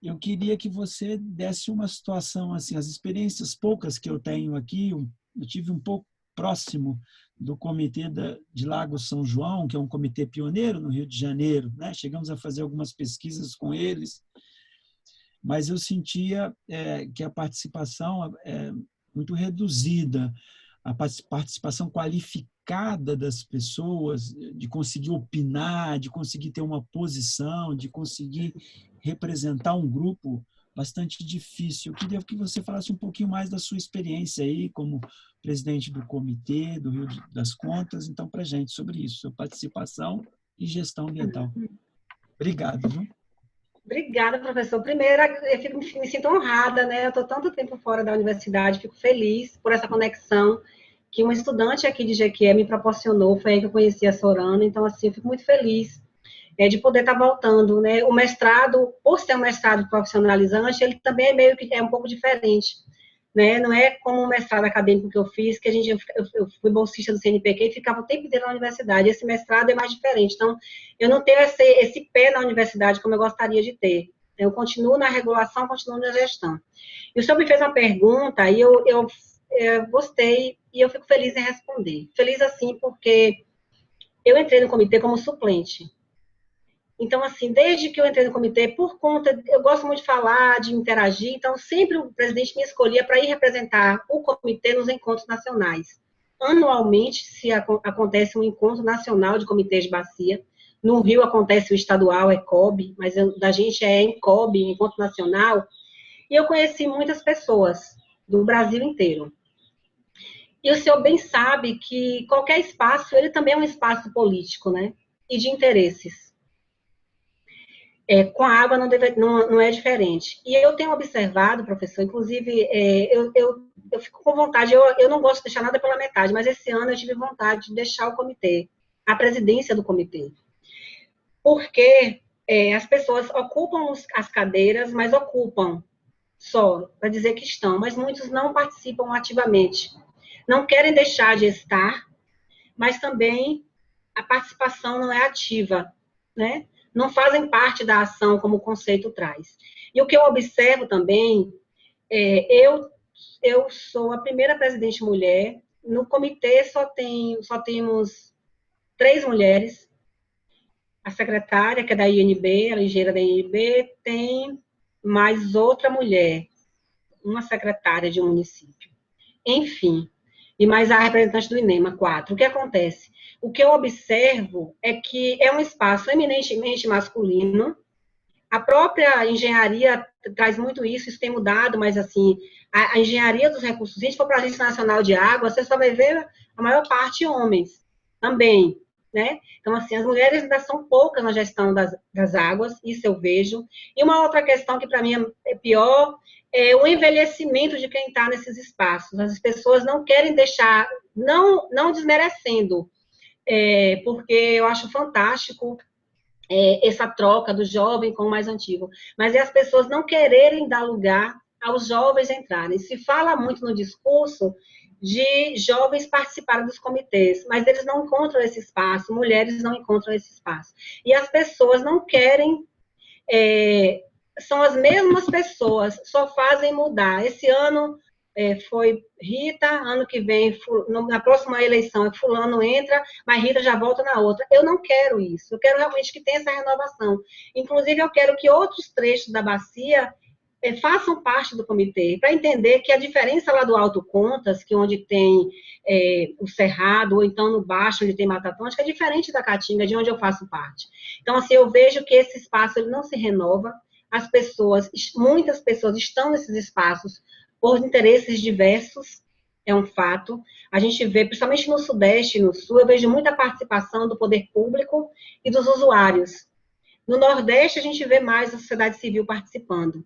Eu queria que você desse uma situação, assim, as experiências poucas que eu tenho aqui, eu tive um pouco próximo do comitê de Lago São João, que é um comitê pioneiro no Rio de Janeiro, né? Chegamos a fazer algumas pesquisas com eles, mas eu sentia que a participação é muito reduzida, a participação qualificada das pessoas, de conseguir opinar, de conseguir ter uma posição, de conseguir representar um grupo bastante difícil. Eu queria que você falasse um pouquinho mais da sua experiência aí como presidente do comitê do Rio das Contas, então, para a gente, sobre isso, sua participação e gestão ambiental. Obrigado, viu? Obrigada, professor. Primeiro, eu me sinto honrada, né? Eu estou tanto tempo fora da universidade, fico feliz por essa conexão que um estudante aqui de Jequié me proporcionou, foi aí que eu conheci a Sorana, então, assim, eu fico muito feliz de poder estar voltando, né? O mestrado, por ser um mestrado profissionalizante, ele também é meio que um pouco diferente, né? Não é como o mestrado acadêmico que eu fiz, que eu fui bolsista do CNPq e ficava o tempo inteiro na universidade. Esse mestrado é mais diferente. Então, eu não tenho esse pé na universidade como eu gostaria de ter. Eu continuo na regulação, continuo na gestão. E o senhor me fez uma pergunta e eu gostei e eu fico feliz em responder. Feliz, assim, porque eu entrei no comitê como suplente. Então, assim, desde que eu entrei no comitê, por conta, eu gosto muito de falar, de interagir, então sempre o presidente me escolhia para ir representar o comitê nos encontros nacionais. Anualmente, acontece um encontro nacional de comitês de bacia. No Rio acontece o estadual, é COB, mas da gente é ENCOB, Encontro Nacional. E eu conheci muitas pessoas do Brasil inteiro. E o senhor bem sabe que qualquer espaço, ele também é um espaço político, né? E de interesses. Com a água não é diferente. E eu tenho observado, professor, inclusive, eu fico com vontade, eu não gosto de deixar nada pela metade, mas esse ano eu tive vontade de deixar o comitê, a presidência do comitê. Porque as pessoas ocupam as cadeiras, mas ocupam só, para dizer que estão, mas muitos não participam ativamente. Não querem deixar de estar, mas também a participação não é ativa, né? Não fazem parte da ação como o conceito traz. E o que eu observo também, eu sou a primeira presidente mulher, no comitê só temos 3 mulheres, a secretária, que é da INB, a engenheira da INB, tem mais outra mulher, uma secretária de um município. Enfim, e mais a representante do INEMA, 4. O que acontece? O que eu observo é que é um espaço eminentemente masculino. A própria engenharia traz muito isso tem mudado, mas assim, a engenharia dos recursos, se a gente for para a Agência Nacional de Água, você só vai ver a maior parte homens também, né? Então, assim, as mulheres ainda são poucas na gestão das águas, isso eu vejo. E uma outra questão que para mim é pior é o envelhecimento de quem está nesses espaços. As pessoas não querem deixar, não desmerecendo, porque eu acho fantástico essa troca do jovem com o mais antigo, mas as pessoas não quererem dar lugar aos jovens entrarem. Se fala muito no discurso de jovens participarem dos comitês, mas eles não encontram esse espaço, mulheres não encontram esse espaço. E as pessoas não querem, são as mesmas pessoas, só fazem mudar. Esse ano foi Rita, ano que vem, na próxima eleição, fulano entra, mas Rita já volta na outra. Eu não quero isso, eu quero realmente que tenha essa renovação. Inclusive, eu quero que outros trechos da bacia façam parte do comitê, para entender que a diferença lá do Alto Contas, que onde tem o Cerrado, ou então no Baixo, onde tem Mata Atlântica, é diferente da Caatinga, de onde eu faço parte. Então, assim, eu vejo que esse espaço ele não se renova, as pessoas, muitas pessoas estão nesses espaços por interesses diversos, é um fato. A gente vê, principalmente no Sudeste e no Sul, eu vejo muita participação do poder público e dos usuários. No Nordeste, a gente vê mais a sociedade civil participando.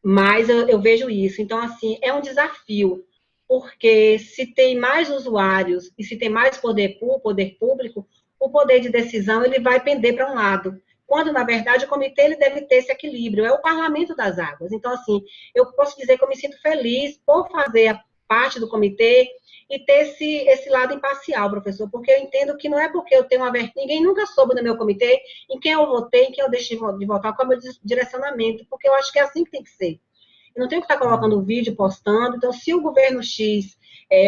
Mas eu vejo isso. Então, assim, é um desafio, porque se tem mais usuários e se tem mais poder público, o poder de decisão ele vai pender para um lado. Quando, na verdade, o comitê ele deve ter esse equilíbrio, é o parlamento das águas. Então, assim, eu posso dizer que eu me sinto feliz por fazer parte do comitê e ter esse lado imparcial, professor, porque eu entendo que não é porque eu tenho uma vertente, ninguém nunca soube no meu comitê em quem eu votei, em quem eu deixei de votar, qual é o meu direcionamento, porque eu acho que é assim que tem que ser. Eu não tenho que estar colocando vídeo, postando, então se o governo X,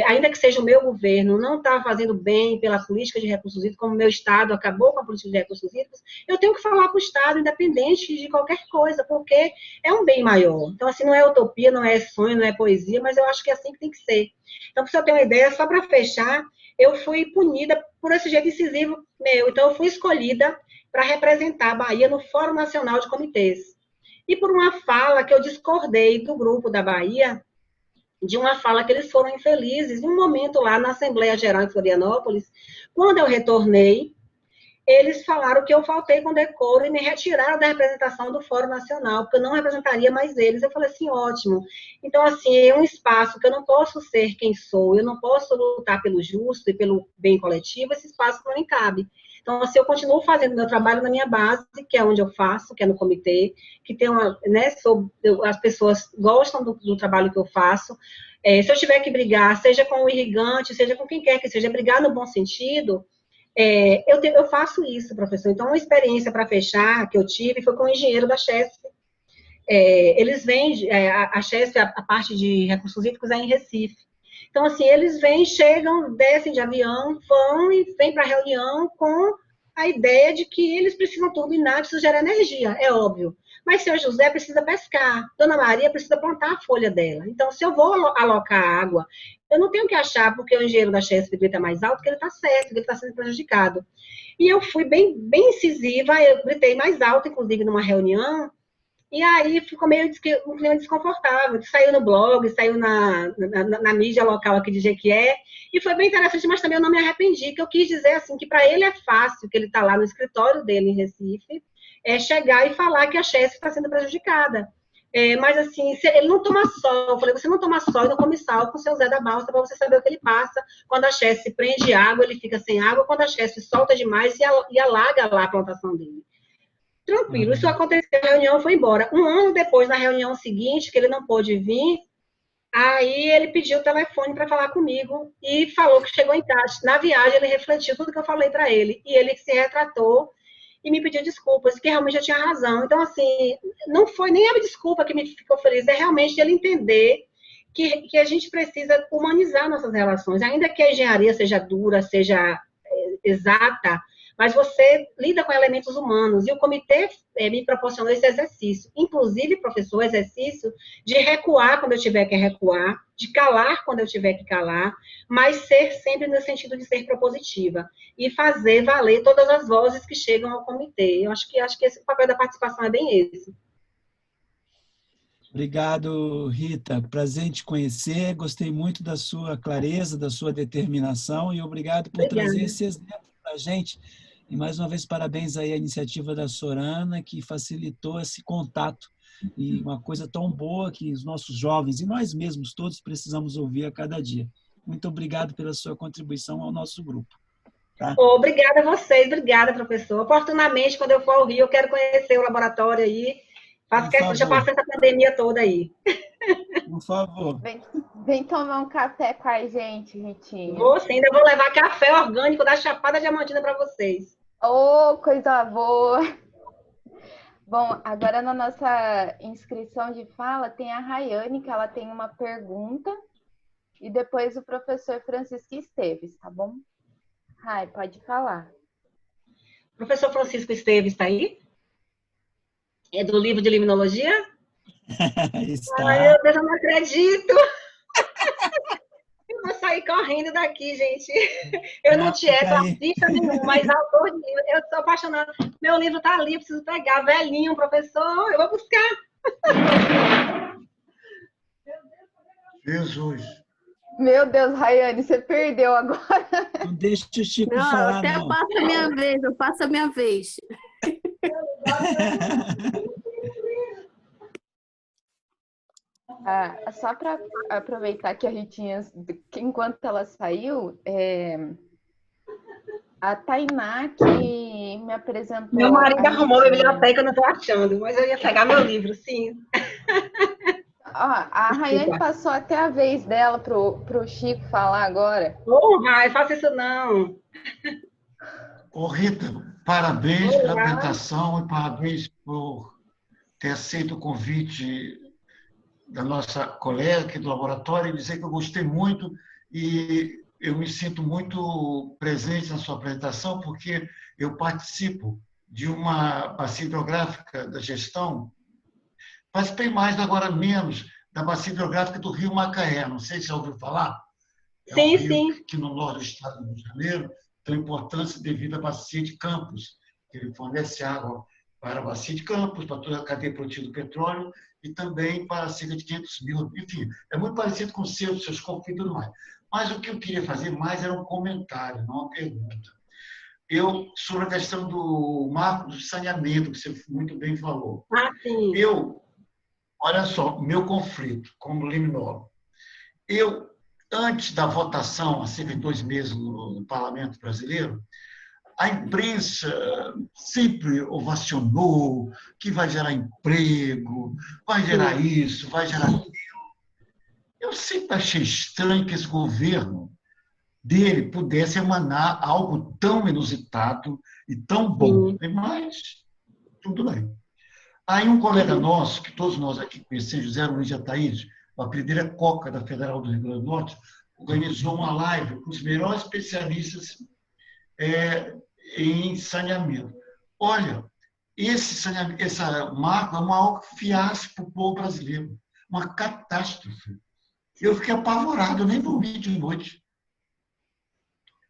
ainda que seja o meu governo, não está fazendo bem pela política de recursos hídricos, como o meu Estado acabou com a política de recursos hídricos, eu tenho que falar para o Estado, independente de qualquer coisa, porque é um bem maior. Então, assim, não é utopia, não é sonho, não é poesia, mas eu acho que é assim que tem que ser. Então, para você ter uma ideia, só para fechar, eu fui punida por esse jeito incisivo meu. Então, eu fui escolhida para representar a Bahia no Fórum Nacional de Comitês. E por uma fala que eu discordei do grupo da Bahia, de uma fala que eles foram infelizes, em um momento lá na Assembleia Geral em Florianópolis, quando eu retornei, eles falaram que eu faltei com decoro e me retiraram da representação do Fórum Nacional, porque eu não representaria mais eles. Eu falei assim, ótimo. Então, assim, é um espaço que eu não posso ser quem sou, eu não posso lutar pelo justo e pelo bem coletivo, esse espaço não me cabe. Então, assim, eu continuo fazendo meu trabalho na minha base, que é onde eu faço, que é no comitê, que tem uma, né, as pessoas gostam do trabalho que eu faço. Se eu tiver que brigar, seja com o irrigante, seja com quem quer que seja, brigar no bom sentido, eu faço isso, professor. Então, uma experiência para fechar que eu tive foi com o engenheiro da Chesf. Eles vêm, a Chesf, a parte de recursos hídricos é em Recife. Então, assim, eles vêm, chegam, descem de avião, vão e vêm para a reunião com a ideia de que eles precisam turbinar, precisam gerar energia, é óbvio. Mas seu José precisa pescar, Dona Maria precisa plantar a folha dela. Então, se eu vou alocar água, eu não tenho que achar, porque o engenheiro da Chesf grita mais alto, que ele está certo, que ele está sendo prejudicado. E eu fui bem incisiva, eu gritei mais alto, inclusive, numa reunião, e aí ficou meio um clima desconfortável. Saiu no blog, saiu na mídia local aqui de Jequié, e foi bem interessante, mas também eu não me arrependi, que eu quis dizer assim, que para ele é fácil, que ele está lá no escritório dele em Recife, chegar e falar que a Chesf está sendo prejudicada. Mas assim, ele não toma sol, eu falei, você não toma sol e não come sal com o seu Zé da Balsa para você saber o que ele passa. Quando a Chesf prende água, ele fica sem água, quando a Chesf solta demais e alaga lá a plantação dele. Tranquilo, isso aconteceu, a reunião foi embora. Um ano depois, na reunião seguinte, que ele não pôde vir, aí ele pediu o telefone para falar comigo e falou que chegou em casa. Na viagem, ele refletiu tudo que eu falei para ele, e ele se retratou e me pediu desculpas, que realmente eu tinha razão. Então, assim, não foi nem a desculpa que me ficou feliz, é realmente ele entender que a gente precisa humanizar nossas relações, ainda que a engenharia seja dura, seja exata, mas você lida com elementos humanos, e o comitê me proporcionou esse exercício. Inclusive, professor, o exercício de recuar quando eu tiver que recuar, de calar quando eu tiver que calar, mas ser sempre no sentido de ser propositiva, e fazer valer todas as vozes que chegam ao comitê. Eu acho que esse papel da participação é bem esse. Obrigado, Rita. Prazer em te conhecer. Gostei muito da sua clareza, da sua determinação, e obrigado por trazer esse exemplo para a gente. E, mais uma vez, parabéns aí à iniciativa da Sorana, que facilitou esse contato. E uma coisa tão boa que os nossos jovens, e nós mesmos todos, precisamos ouvir a cada dia. Muito obrigado pela sua contribuição ao nosso grupo. Tá? Obrigada a vocês, obrigada, professor. Oportunamente, quando eu for ao Rio, eu quero conhecer o laboratório aí. Já passei essa pandemia toda aí. Por favor. Vem tomar um café com a gente, Ritinha. Vou sim, ainda vou levar café orgânico da Chapada Diamantina para vocês. Oh, coisa boa! Bom, agora na nossa inscrição de fala tem a Rayane, que ela tem uma pergunta, e depois o professor Francisco Esteves, tá bom? Rai, pode falar. O professor Francisco Esteves está aí? É do livro de limnologia? Ai, Está. meu Deus, eu não acredito. Eu vou sair correndo daqui, gente. Eu não Não, fica tieto aí. artista nenhum, mas autor de livro. Eu sou apaixonada. Meu livro está ali, eu preciso pegar. Velhinho, professor, eu vou buscar. Jesus. Meu Deus, Rayane, você perdeu agora. Não deixa o Chico Não, eu falar, até não. passo a minha vez, eu passo a minha vez. Só para aproveitar que a Ritinha, que enquanto ela saiu, a Tainá que me Meu apresentou a marido arrumou a Ritinha. biblioteca, eu não estou achando, mas eu ia pegar meu livro, sim. A Rayane Desculpa. passou até a vez dela pro Chico falar agora. Ô, Rai, faça isso não. Ô, Rita, parabéns pela Olá. apresentação e parabéns por ter aceito o convite da nossa colega aqui do laboratório e dizer que eu gostei muito e eu me sinto muito presente na sua apresentação porque eu participo de uma bacia hidrográfica da gestão. Participei mais, agora menos, da bacia hidrográfica do Rio Macaé. Não sei se já ouviu falar. É um Sim, rio sim. que no norte do estado do Rio de Janeiro tem importância devido à bacia de Campos. Ele fornece água para a bacia de Campos, para toda a cadeia produtiva do petróleo e também para cerca de 500 mil. Enfim, é muito parecido com o seu, seus corpos e tudo mais. Mas o que eu queria fazer mais era um comentário, não uma pergunta. Sobre a questão do marco do saneamento, que você muito bem falou. Ah, sim. Olha só, meu conflito como limnólogo. Antes da votação, há cerca de 2 meses no Parlamento Brasileiro, a imprensa sempre ovacionou que vai gerar emprego, vai gerar Sim. isso, vai gerar aquilo. Eu sempre achei estranho que esse governo dele pudesse emanar algo tão inusitado e tão bom. Sim. Mas, tudo bem. Aí um colega Uhum. nosso, que todos nós aqui conhecemos, José Luiz de Ataíde, o apelido dele é Coca, da Federal do Rio Grande do Norte, organizou uma live com os melhores especialistas em saneamento. Olha, esse marco é o maior fiasco para o povo brasileiro, uma catástrofe. Eu fiquei apavorado, eu nem dormi de noite.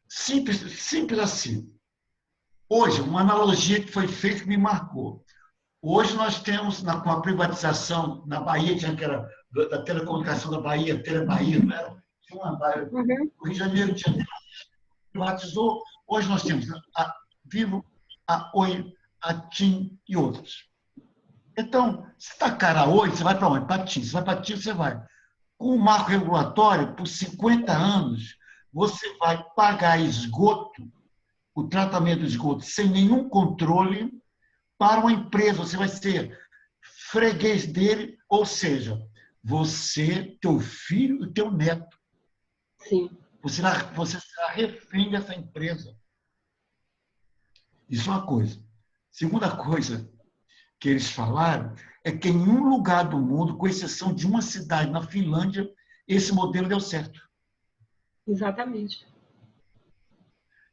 Simples, simples assim. Hoje, uma analogia que foi feita que me marcou. Hoje nós temos, com a privatização na Bahia, tinha aquela da telecomunicação da Bahia, Telebahia, não era? Tinha uma Bahia. Uhum. O Rio de Janeiro tinha privatizou. Hoje nós temos a Vivo, a Oi, a TIM e outras. Então, se tacar a Oi, você vai para onde? Para a TIM. Se vai para a TIM, você vai. Com o marco regulatório, por 50 anos, você vai pagar esgoto, o tratamento de esgoto, sem nenhum controle, para uma empresa. Você vai ser freguês dele, ou seja, você, teu filho e teu neto. Sim. Você será refém dessa empresa. Isso é uma coisa. Segunda coisa que eles falaram é que em nenhum lugar do mundo, com exceção de uma cidade na Finlândia, esse modelo deu certo. Exatamente.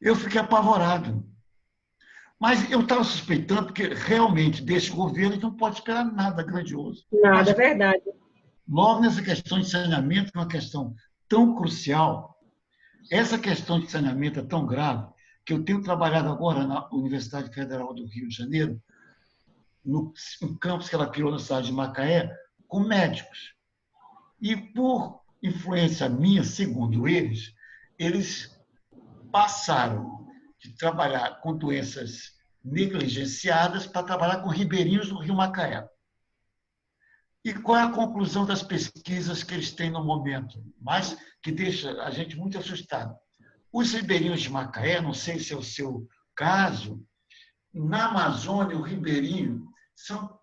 Eu fiquei apavorado. Mas eu estava suspeitando que realmente desse governo a gente não pode esperar nada grandioso. Nada, Mas é verdade. logo nessa questão de saneamento, que é uma questão tão crucial, essa questão de saneamento é tão grave que eu tenho trabalhado agora na Universidade Federal do Rio de Janeiro, no campus que ela criou na cidade de Macaé, com médicos. E por influência minha, segundo eles passaram de trabalhar com doenças negligenciadas para trabalhar com ribeirinhos do Rio Macaé. E qual é a conclusão das pesquisas que eles têm no momento? Mas que deixa a gente muito assustado. Os ribeirinhos de Macaé, não sei se é o seu caso, na Amazônia, o ribeirinho são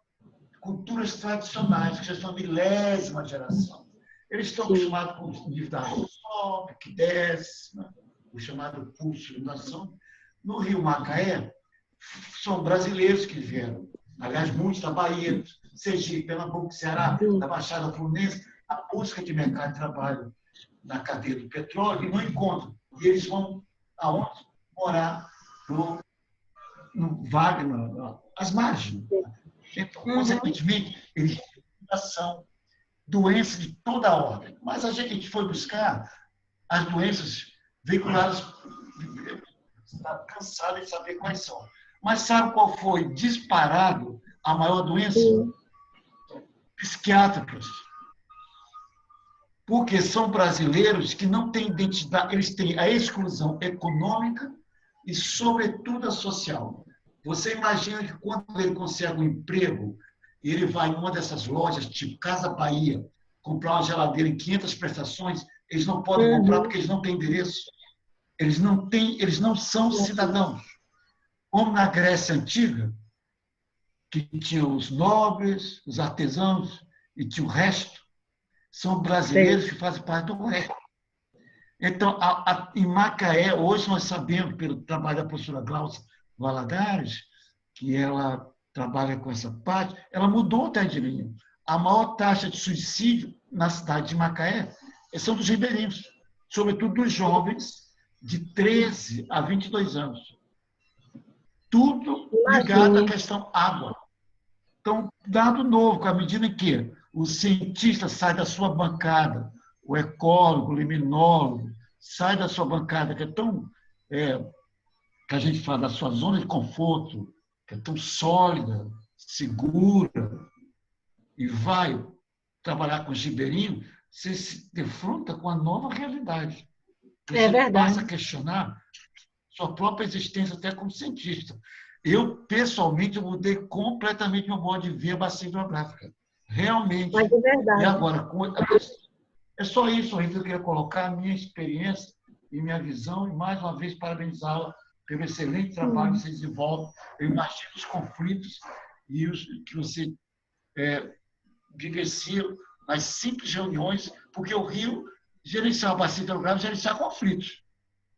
culturas tradicionais, que já são a milésima geração. Eles estão acostumados com o nível da água que sobe, que desce, né? O chamado pulso de inundação. No Rio Macaé, são brasileiros que vieram. Aliás, muitos da Bahia, Sergipe, Pernambuco, Ceará, da Baixada Fluminense, a busca de mercado de trabalho na cadeia do petróleo e não encontram. E eles vão aonde? Morar no Wagner, às margens. Então, consequentemente, eles contaminação, doenças de toda a ordem. Mas a gente foi buscar as doenças veiculadas, está cansado de saber quais são. Mas sabe qual foi disparado a maior doença? Psiquiátricos. Porque são brasileiros que não têm identidade, eles têm a exclusão econômica e, sobretudo, a social. Você imagina que quando ele consegue um emprego, ele vai em uma dessas lojas, tipo Casa Bahia, comprar uma geladeira em 500 prestações, eles não podem comprar porque eles não têm endereço. Eles não são cidadãos. Como na Grécia Antiga, que tinha os nobres, os artesãos e tinha o resto, são brasileiros que fazem parte do resto. Então, em Macaé, hoje nós sabemos, pelo trabalho da professora Glaucia Valadares, que ela trabalha com essa parte, ela mudou até de linha. A maior taxa de suicídio na cidade de Macaé são dos ribeirinhos, sobretudo dos jovens de 13 a 22 anos. Tudo ligado à questão água. Então, dado novo, com a medida em que o cientista sai da sua bancada, o ecólogo, o liminólogo, sai da sua bancada, que é tão, que a gente fala da sua zona de conforto, que é tão sólida, segura, e vai trabalhar com os ribeirinhos, você se defronta com a nova realidade. Você passa a questionar sua própria existência até como cientista. Eu, pessoalmente, mudei completamente meu modo de ver a bacia hidrográfica. Realmente. Mas é verdade. E agora, é só isso aí que eu queria colocar, a minha experiência e minha visão, e mais uma vez parabenizá-la pelo excelente trabalho que você desenvolve. Eu imagino os conflitos e os que você vivencia nas simples reuniões, porque o Rio gerenciar a bacia hidrográfica, gerenciar conflitos.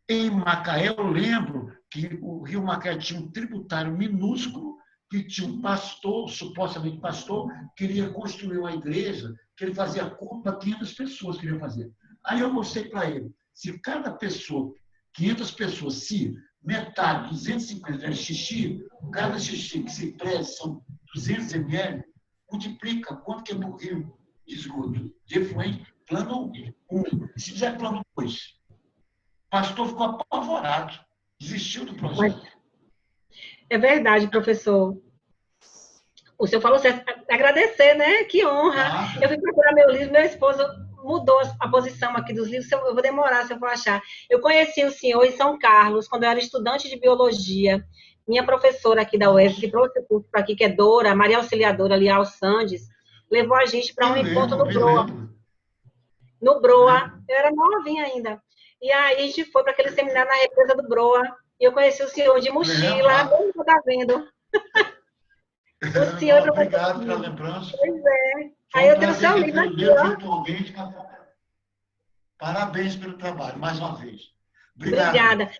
Em Macaé, eu lembro que o Rio Macaé tinha um tributário minúsculo, que tinha um pastor, supostamente pastor, queria construir uma igreja, que ele fazia culto para 500 pessoas, queria fazer. Aí eu mostrei para ele, se cada pessoa, 500 pessoas, se metade, 250 é xixi, cada xixi que se preze são 200 ml, multiplica quanto que é no rio de esgoto, de efluente, plano 1. Se fizer plano 2, o pastor ficou apavorado, desistiu do projeto. É verdade, professor. O senhor falou certo. Agradecer, né? Que honra. Eu fui procurar meu livro, meu esposo mudou a posição aqui dos livros, eu vou demorar se eu for achar. Eu conheci o senhor em São Carlos, quando eu era estudante de biologia. Minha professora aqui da UES, que trouxe o curso para aqui, que é Dora, Maria Auxiliadora Leal Sandes, levou a gente para um encontro no Broa. No Broa. Eu era novinha ainda. E aí a gente foi para aquele seminário na represa do Broa. E eu conheci o senhor de mochila, não está vendo. O senhor obrigado pela lembrança. Pois é. Aí eu tenho seu livro aqui, ó. Parabéns pelo trabalho, mais uma vez. Obrigado. Obrigada.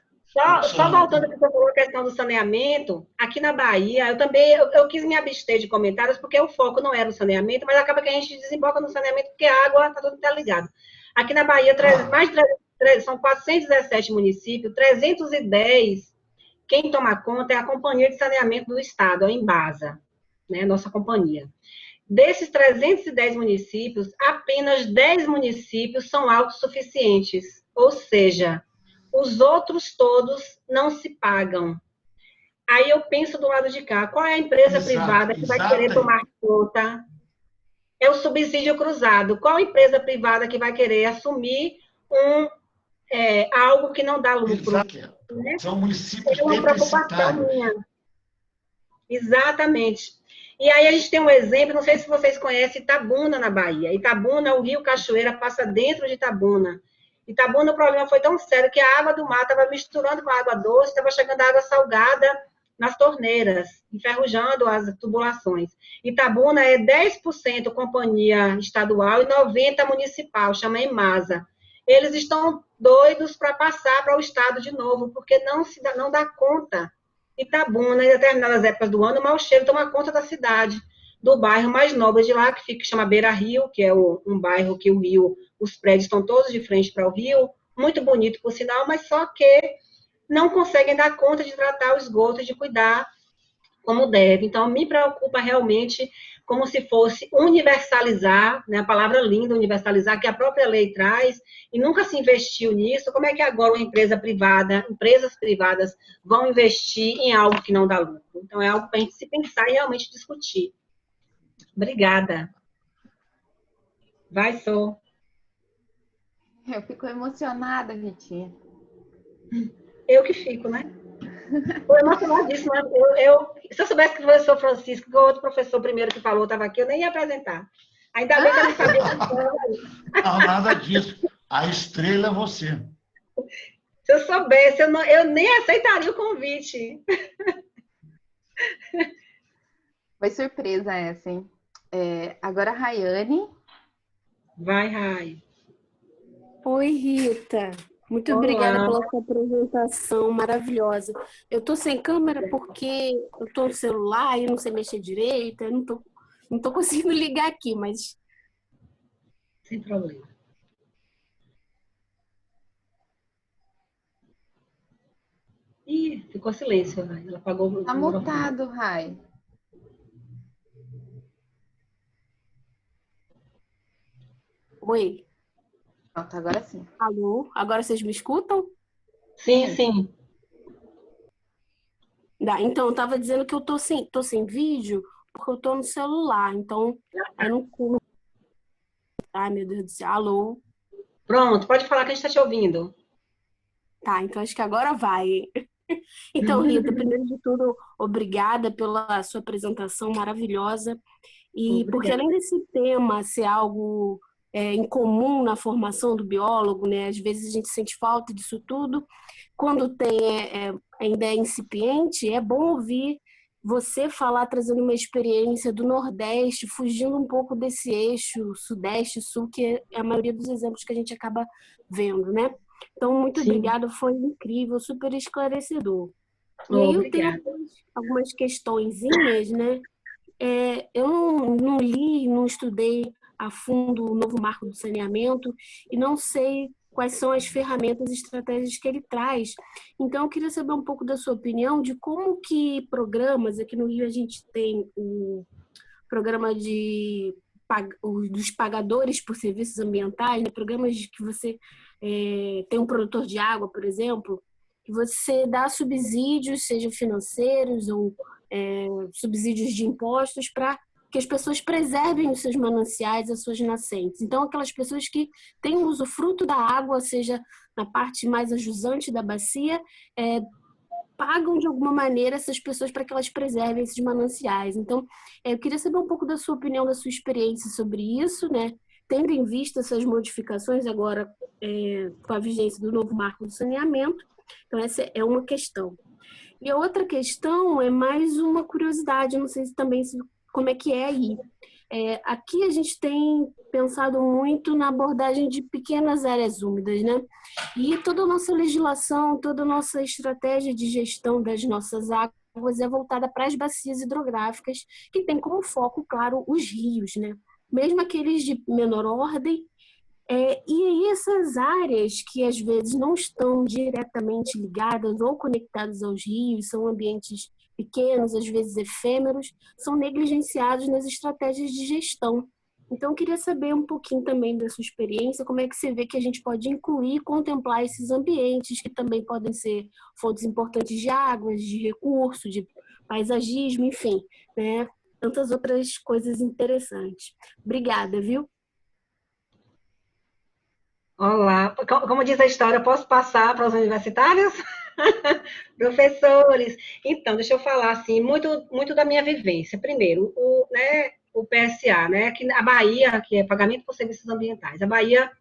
Só voltando aqui para a questão do saneamento, aqui na Bahia, eu quis me abster de comentários, porque o foco não era o saneamento, mas acaba que a gente desemboca no saneamento, porque a água está tudo interligado. Aqui na Bahia, são 417 municípios, 310, quem toma conta é a Companhia de Saneamento do Estado, a Embasa, né, nossa companhia. Desses 310 municípios, apenas 10 municípios são autossuficientes, ou seja, os outros todos não se pagam. Aí eu penso do lado de cá, qual é a empresa privada que vai querer tomar conta? É o subsídio cruzado. Qual empresa privada que vai querer assumir algo que não dá lucro? Né? São municípios deficitários. Exatamente. E aí a gente tem um exemplo, não sei se vocês conhecem Itabuna, na Bahia. Itabuna, o rio Cachoeira passa dentro de Itabuna. Itabuna, o problema foi tão sério que a água do mar estava misturando com a água doce, estava chegando água salgada nas torneiras, enferrujando as tubulações. Itabuna é 10% companhia estadual e 90% municipal, chama Emasa. Eles estão doidos para passar para o estado de novo, porque não dá conta. Itabuna, em determinadas épocas do ano, o mau cheiro toma conta da cidade, do bairro mais nobre de lá, que chama Beira Rio, que é um bairro que o rio, os prédios estão todos de frente para o rio, muito bonito, por sinal, mas só que não conseguem dar conta de tratar o esgoto e de cuidar como deve. Então, me preocupa realmente como se fosse universalizar, né, a palavra linda, universalizar, que a própria lei traz, e nunca se investiu nisso. Como é que agora uma empresa privada, empresas privadas vão investir em algo que não dá lucro? Então, é algo para a gente se pensar e realmente discutir. Obrigada. Vai, Sô. Eu fico emocionada, Ritinha. Eu que fico, né? Estou emocionadíssima. Se eu soubesse que o professor Francisco, que o outro professor primeiro que falou estava aqui, eu nem ia apresentar. Ainda bem que eu não sabia que estava aí. Não, nada disso. A estrela é você. Se eu soubesse, eu nem aceitaria o convite. Foi surpresa essa, hein? Agora a Rayane. Vai, Rai. Oi, Rita. Muito obrigada pela sua apresentação maravilhosa. Eu estou sem câmera porque eu estou no celular e não sei mexer direito, eu não tô conseguindo ligar aqui, mas... Sem problema. Ih, ficou silêncio, Rai. Ela apagou o Tá mutado, Rai. Oi. Pronto, agora sim. Alô? Agora vocês me escutam? Sim, sim. Então, eu estava dizendo que eu tô sem vídeo porque eu tô no celular, então eu não... Ai, meu Deus do céu. Alô? Pronto, pode falar que a gente está te ouvindo. Tá, então acho que agora vai. Então, Rita, primeiro de tudo, obrigada pela sua apresentação maravilhosa. E porque além desse tema ser algo incomum na formação do biólogo, né? Às vezes a gente sente falta disso tudo. Quando ainda é incipiente, é bom ouvir você falar, trazendo uma experiência do Nordeste, fugindo um pouco desse eixo Sudeste, Sul, que é a maioria dos exemplos que a gente acaba vendo, né? Então, muito obrigada, foi incrível, super esclarecedor. E aí eu tenho algumas questõezinhas, né? Eu não li, não estudei a fundo o novo marco do saneamento e não sei quais são as ferramentas e estratégias que ele traz. Então, eu queria saber um pouco da sua opinião de como que programas, aqui no Rio a gente tem o programa dos pagadores por serviços ambientais, né? Programas de que você tem um produtor de água, por exemplo, que você dá subsídios, sejam financeiros ou subsídios de impostos, para que as pessoas preservem os seus mananciais, as suas nascentes. Então, aquelas pessoas que têm o usufruto da água, seja na parte mais ajusante da bacia, pagam de alguma maneira essas pessoas para que elas preservem esses mananciais. Então, eu queria saber um pouco da sua opinião, da sua experiência sobre isso, né? Tendo em vista essas modificações agora com a vigência do novo marco do saneamento. Então, essa é uma questão. E a outra questão é mais uma curiosidade, não sei se também como é que é aí. Aqui a gente tem pensado muito na abordagem de pequenas áreas úmidas, né? E toda a nossa legislação, toda a nossa estratégia de gestão das nossas águas é voltada para as bacias hidrográficas, que tem como foco, claro, os rios, né? Mesmo aqueles de menor ordem. E aí essas áreas que às vezes não estão diretamente ligadas ou conectadas aos rios, são ambientes pequenos, às vezes efêmeros, são negligenciados nas estratégias de gestão. Então, eu queria saber um pouquinho também da sua experiência, como é que você vê que a gente pode incluir e contemplar esses ambientes que também podem ser fontes importantes de águas, de recursos, de paisagismo, enfim, né? Tantas outras coisas interessantes. Obrigada, viu? Olá, como diz a história, posso passar para os universitários? Professores. Então, deixa eu falar assim, muito da minha vivência. Primeiro, o PSA, né? Aqui a Bahia, que é Pagamento por Serviços Ambientais. A Bahia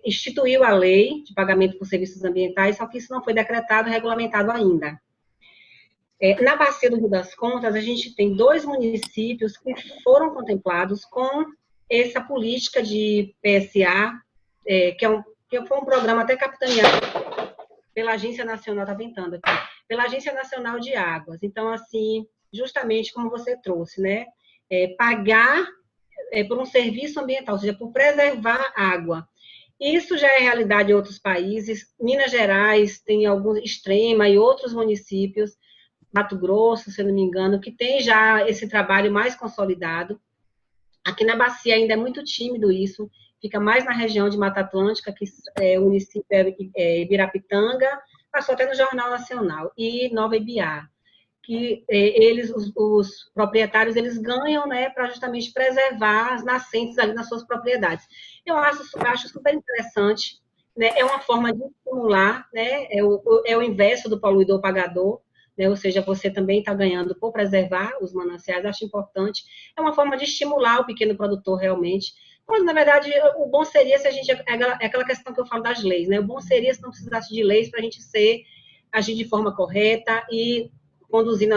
instituiu a lei de pagamento por serviços ambientais, só que isso não foi decretado, regulamentado ainda. Na Bacia do Rio das Contas, a gente tem 2 municípios que foram contemplados com essa política de PSA, que foi um programa até capitaneado pela Agência Nacional, está tentando aqui, pela Agência Nacional de Águas. Então, assim, justamente como você trouxe, né? Pagar por um serviço ambiental, ou seja, por preservar água. Isso já é realidade em outros países. Minas Gerais tem alguns, Extrema e outros municípios, Mato Grosso, se eu não me engano, que tem já esse trabalho mais consolidado. Aqui na Bacia ainda é muito tímido isso, fica mais na região de Mata Atlântica, que o município é Ibirapitanga, passou até no Jornal Nacional, e Nova Ibiá, que eles, os proprietários, eles ganham, né, para justamente preservar as nascentes ali nas suas propriedades. Eu acho super interessante, né, é uma forma de estimular, né, é o inverso do poluidor-pagador, né, ou seja, você também está ganhando por preservar os mananciais, acho importante, é uma forma de estimular o pequeno produtor realmente, mas, na verdade, o bom seria se a gente, é aquela questão que eu falo das leis, né, o bom seria se não precisasse de leis para a gente agir de forma correta e conduzir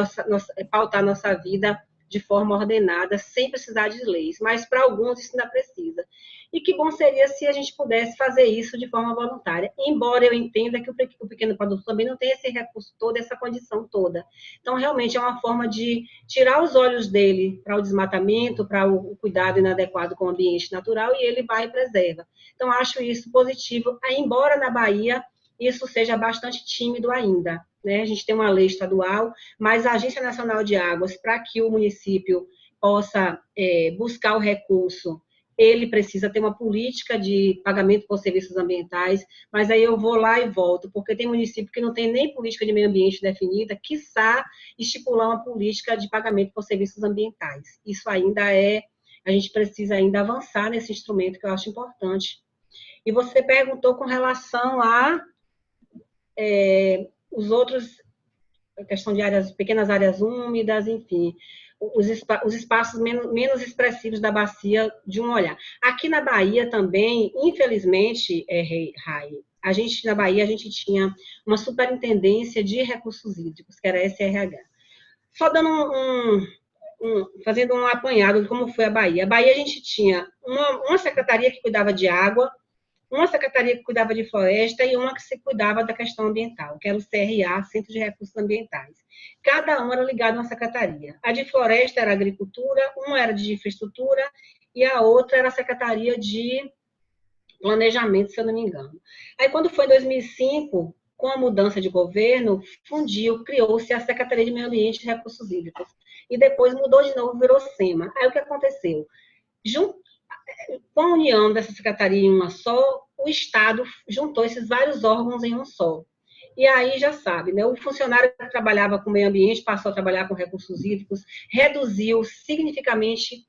pautar nossa vida de forma ordenada, sem precisar de leis, mas para alguns isso ainda precisa. E que bom seria se a gente pudesse fazer isso de forma voluntária, embora eu entenda que o pequeno produtor também não tem esse recurso todo, essa condição toda. Então, realmente, é uma forma de tirar os olhos dele para o desmatamento, para o cuidado inadequado com o ambiente natural, e ele vai e preserva. Então, acho isso positivo, embora na Bahia isso seja bastante tímido ainda, né? A gente tem uma lei estadual, mas a Agência Nacional de Águas, para que o município possa buscar o recurso, ele precisa ter uma política de pagamento por serviços ambientais, mas aí eu vou lá e volto, porque tem município que não tem nem política de meio ambiente definida, quiçá estipular uma política de pagamento por serviços ambientais. Isso ainda a gente precisa ainda avançar nesse instrumento, que eu acho importante. E você perguntou com relação a os outros, a questão de pequenas áreas úmidas, enfim, os espaços menos expressivos da bacia de um olhar. Aqui na Bahia também, infelizmente, Rai, na Bahia, a gente tinha uma superintendência de recursos hídricos, que era a SRH. Só dando fazendo um apanhado de como foi a Bahia. A Bahia, a gente tinha uma secretaria que cuidava de água, uma secretaria que cuidava de floresta e uma que se cuidava da questão ambiental, que era o CRA, Centro de Recursos Ambientais. Cada uma era ligada a uma secretaria. A de floresta era agricultura, uma era de infraestrutura e a outra era a secretaria de planejamento, se eu não me engano. Aí, quando foi em 2005, com a mudança de governo, criou-se a Secretaria de Meio Ambiente e Recursos Hídricos. E depois mudou de novo, virou SEMA. Aí, o que aconteceu? Com a união dessa secretaria em uma só, o Estado juntou esses vários órgãos em um só. E aí já sabe, né? O funcionário que trabalhava com meio ambiente passou a trabalhar com recursos hídricos, reduziu significativamente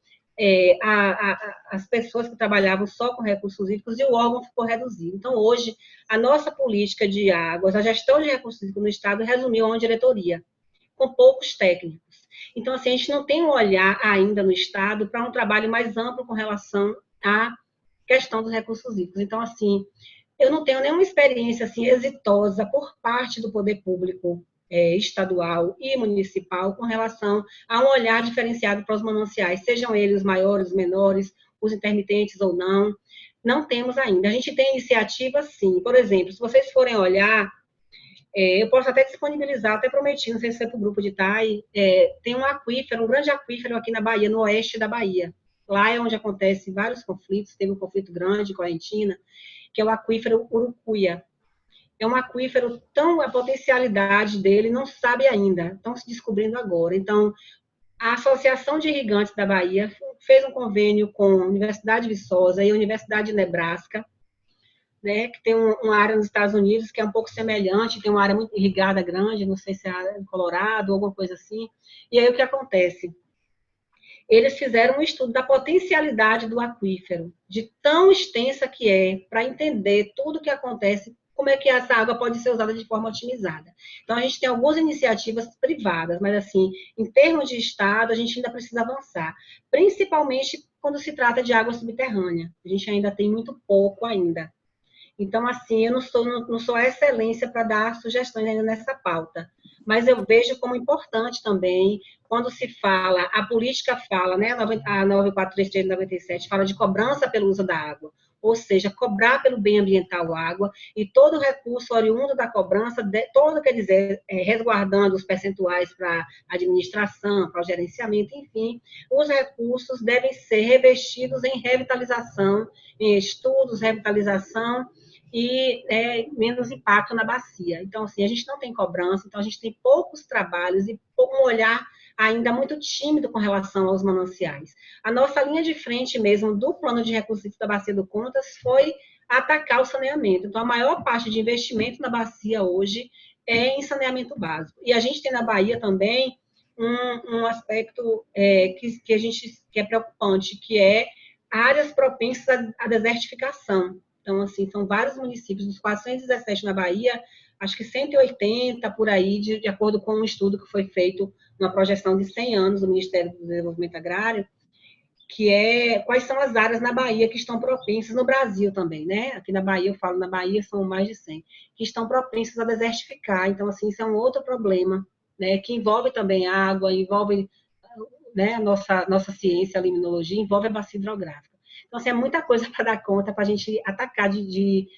as pessoas que trabalhavam só com recursos hídricos e o órgão ficou reduzido. Então, hoje, a nossa política de águas, a gestão de recursos hídricos no Estado resumiu a uma diretoria, com poucos técnicos. Então, assim, a gente não tem um olhar ainda no Estado para um trabalho mais amplo com relação à questão dos recursos hídricos. Então, assim, eu não tenho nenhuma experiência assim, exitosa por parte do poder público estadual e municipal com relação a um olhar diferenciado para os mananciais, sejam eles os maiores, os menores, os intermitentes ou não. Não temos ainda. A gente tem iniciativas, sim. Por exemplo, se vocês forem olhar, eu posso até disponibilizar, até prometi, não sei se foi para o grupo de TAI, tem um aquífero, um grande aquífero aqui na Bahia, no oeste da Bahia. Lá é onde acontecem vários conflitos, teve um conflito grande com a Argentina, que é o aquífero Urucuia. É um aquífero a potencialidade dele não se sabe ainda, estão se descobrindo agora. Então, a Associação de Irrigantes da Bahia fez um convênio com a Universidade de Viçosa e a Universidade de Nebraska, né, que tem uma área nos Estados Unidos que é um pouco semelhante, tem uma área muito irrigada grande, não sei se é a área do Colorado ou alguma coisa assim. E aí o que acontece? Eles fizeram um estudo da potencialidade do aquífero, de tão extensa que é, para entender tudo o que acontece, como é que essa água pode ser usada de forma otimizada. Então, a gente tem algumas iniciativas privadas, mas, assim, em termos de Estado, a gente ainda precisa avançar, principalmente quando se trata de água subterrânea. A gente ainda tem muito pouco ainda. Então, assim, eu não sou a excelência para dar sugestões ainda nessa pauta, mas eu vejo como importante também, quando se fala, a política fala, né, a 9433 de 97, fala de cobrança pelo uso da água, ou seja, cobrar pelo bem ambiental água, e todo recurso oriundo da cobrança, quer dizer, resguardando os percentuais para administração, para o gerenciamento, enfim, os recursos devem ser revestidos em revitalização, em estudos, revitalização, e menos impacto na bacia. Então, assim, a gente não tem cobrança, então a gente tem poucos trabalhos e um olhar ainda muito tímido com relação aos mananciais. A nossa linha de frente mesmo do plano de recursos da Bacia do Contas foi atacar o saneamento. Então, a maior parte de investimento na bacia hoje é em saneamento básico. E a gente tem na Bahia também um aspecto que é preocupante, que é áreas propensas à desertificação. Então, assim, são vários municípios, dos 417 na Bahia, acho que 180 por aí, de acordo com um estudo que foi feito numa projeção de 100 anos do Ministério do Desenvolvimento Agrário, que é quais são as áreas na Bahia que estão propensas, no Brasil também, né? Aqui na Bahia, eu falo na Bahia, são mais de 100, que estão propensas a desertificar. Então, assim, isso é um outro problema, né? Que envolve também água, envolve, né, a nossa ciência, a limnologia, envolve a bacia hidrográfica. Então, assim, é muita coisa para dar conta, para a gente atacar de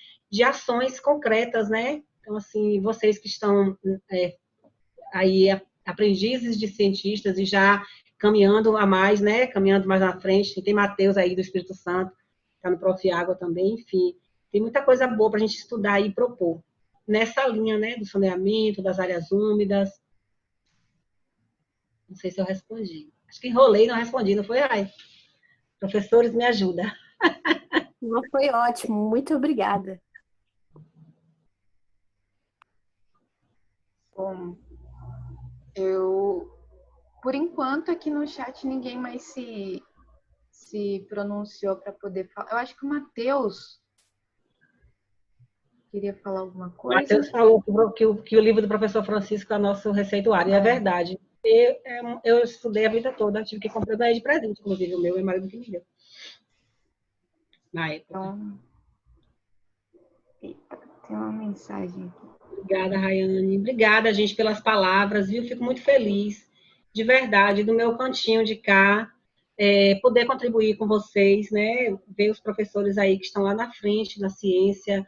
ações concretas, né? Então, assim, vocês que estão aí aprendizes de cientistas e já caminhando a mais, né? Caminhando mais na frente. Tem Matheus aí do Espírito Santo, está no Prof. Água também, enfim. Tem muita coisa boa para a gente estudar e propor. Nessa linha, né? Do saneamento, das áreas úmidas. Não sei se eu respondi. Acho que enrolei, não respondi, não foi? Ai, professores, me ajuda. Não, foi ótimo, muito obrigada. Bom, por enquanto, aqui no chat ninguém mais se pronunciou para poder falar. Eu acho que o Matheus queria falar alguma O coisa. Matheus falou que o livro do professor Francisco é nosso receituário, e é verdade. Eu estudei a vida toda, tive que comprar de presente, inclusive o meu marido que me deu. Na época. Então, eita, tem uma mensagem aqui. Obrigada, Rayane. Obrigada, gente, pelas palavras, viu? Fico muito feliz, de verdade, do meu cantinho de cá, poder contribuir com vocês, né? Ver os professores aí que estão lá na frente da ciência,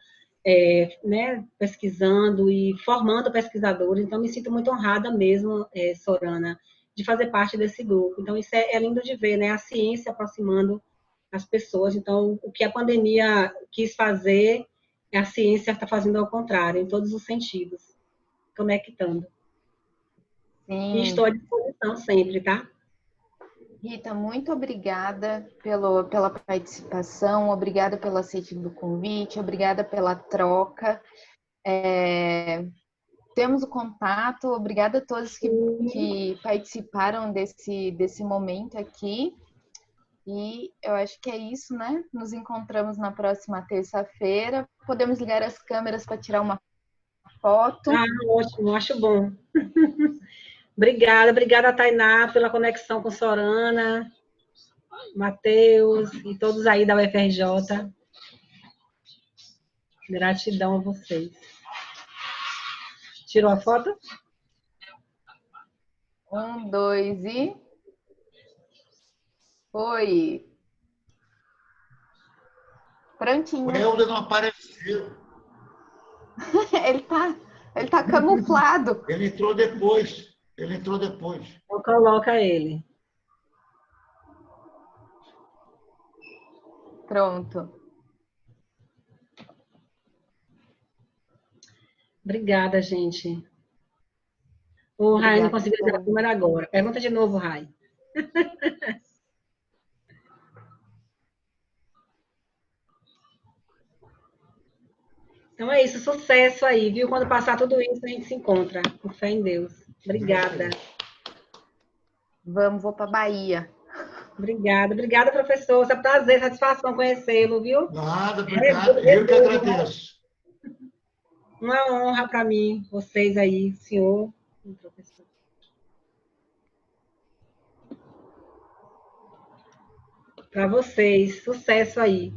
né? Pesquisando e formando pesquisadores. Então, me sinto muito honrada mesmo, Sorana, de fazer parte desse grupo. Então, isso é lindo de ver, né? A ciência aproximando as pessoas. Então, o que a pandemia quis fazer, a ciência está fazendo ao contrário, em todos os sentidos, conectando. Sim. E estou à disposição sempre, tá? Rita, muito obrigada pela participação, obrigada pelo aceite do convite, obrigada pela troca. Temos o contato, obrigada a todos que participaram desse momento aqui. E eu acho que é isso, né? Nos encontramos na próxima terça-feira. Podemos ligar as câmeras para tirar uma foto. Ah, ótimo, acho bom. Obrigada, Tainá, pela conexão com Sorana, Matheus e todos aí da UFRJ. Gratidão a vocês. Tirou a foto? 1, 2 e... Foi. Prontinho. O Helder não apareceu. ele tá camuflado. Ele entrou depois. Então, coloca ele. Pronto. Obrigada, gente. O Rai não conseguiu ver a câmera agora. Pergunta de novo, Rai. Então é isso, sucesso aí, viu? Quando passar tudo isso, a gente se encontra. Com fé em Deus. Obrigada. Vou para Bahia. Obrigada, professor. É um prazer, satisfação conhecê-lo, viu? Nada, obrigado. Eu que agradeço. Uma honra para mim, vocês aí, senhor e professor. Para vocês, sucesso aí.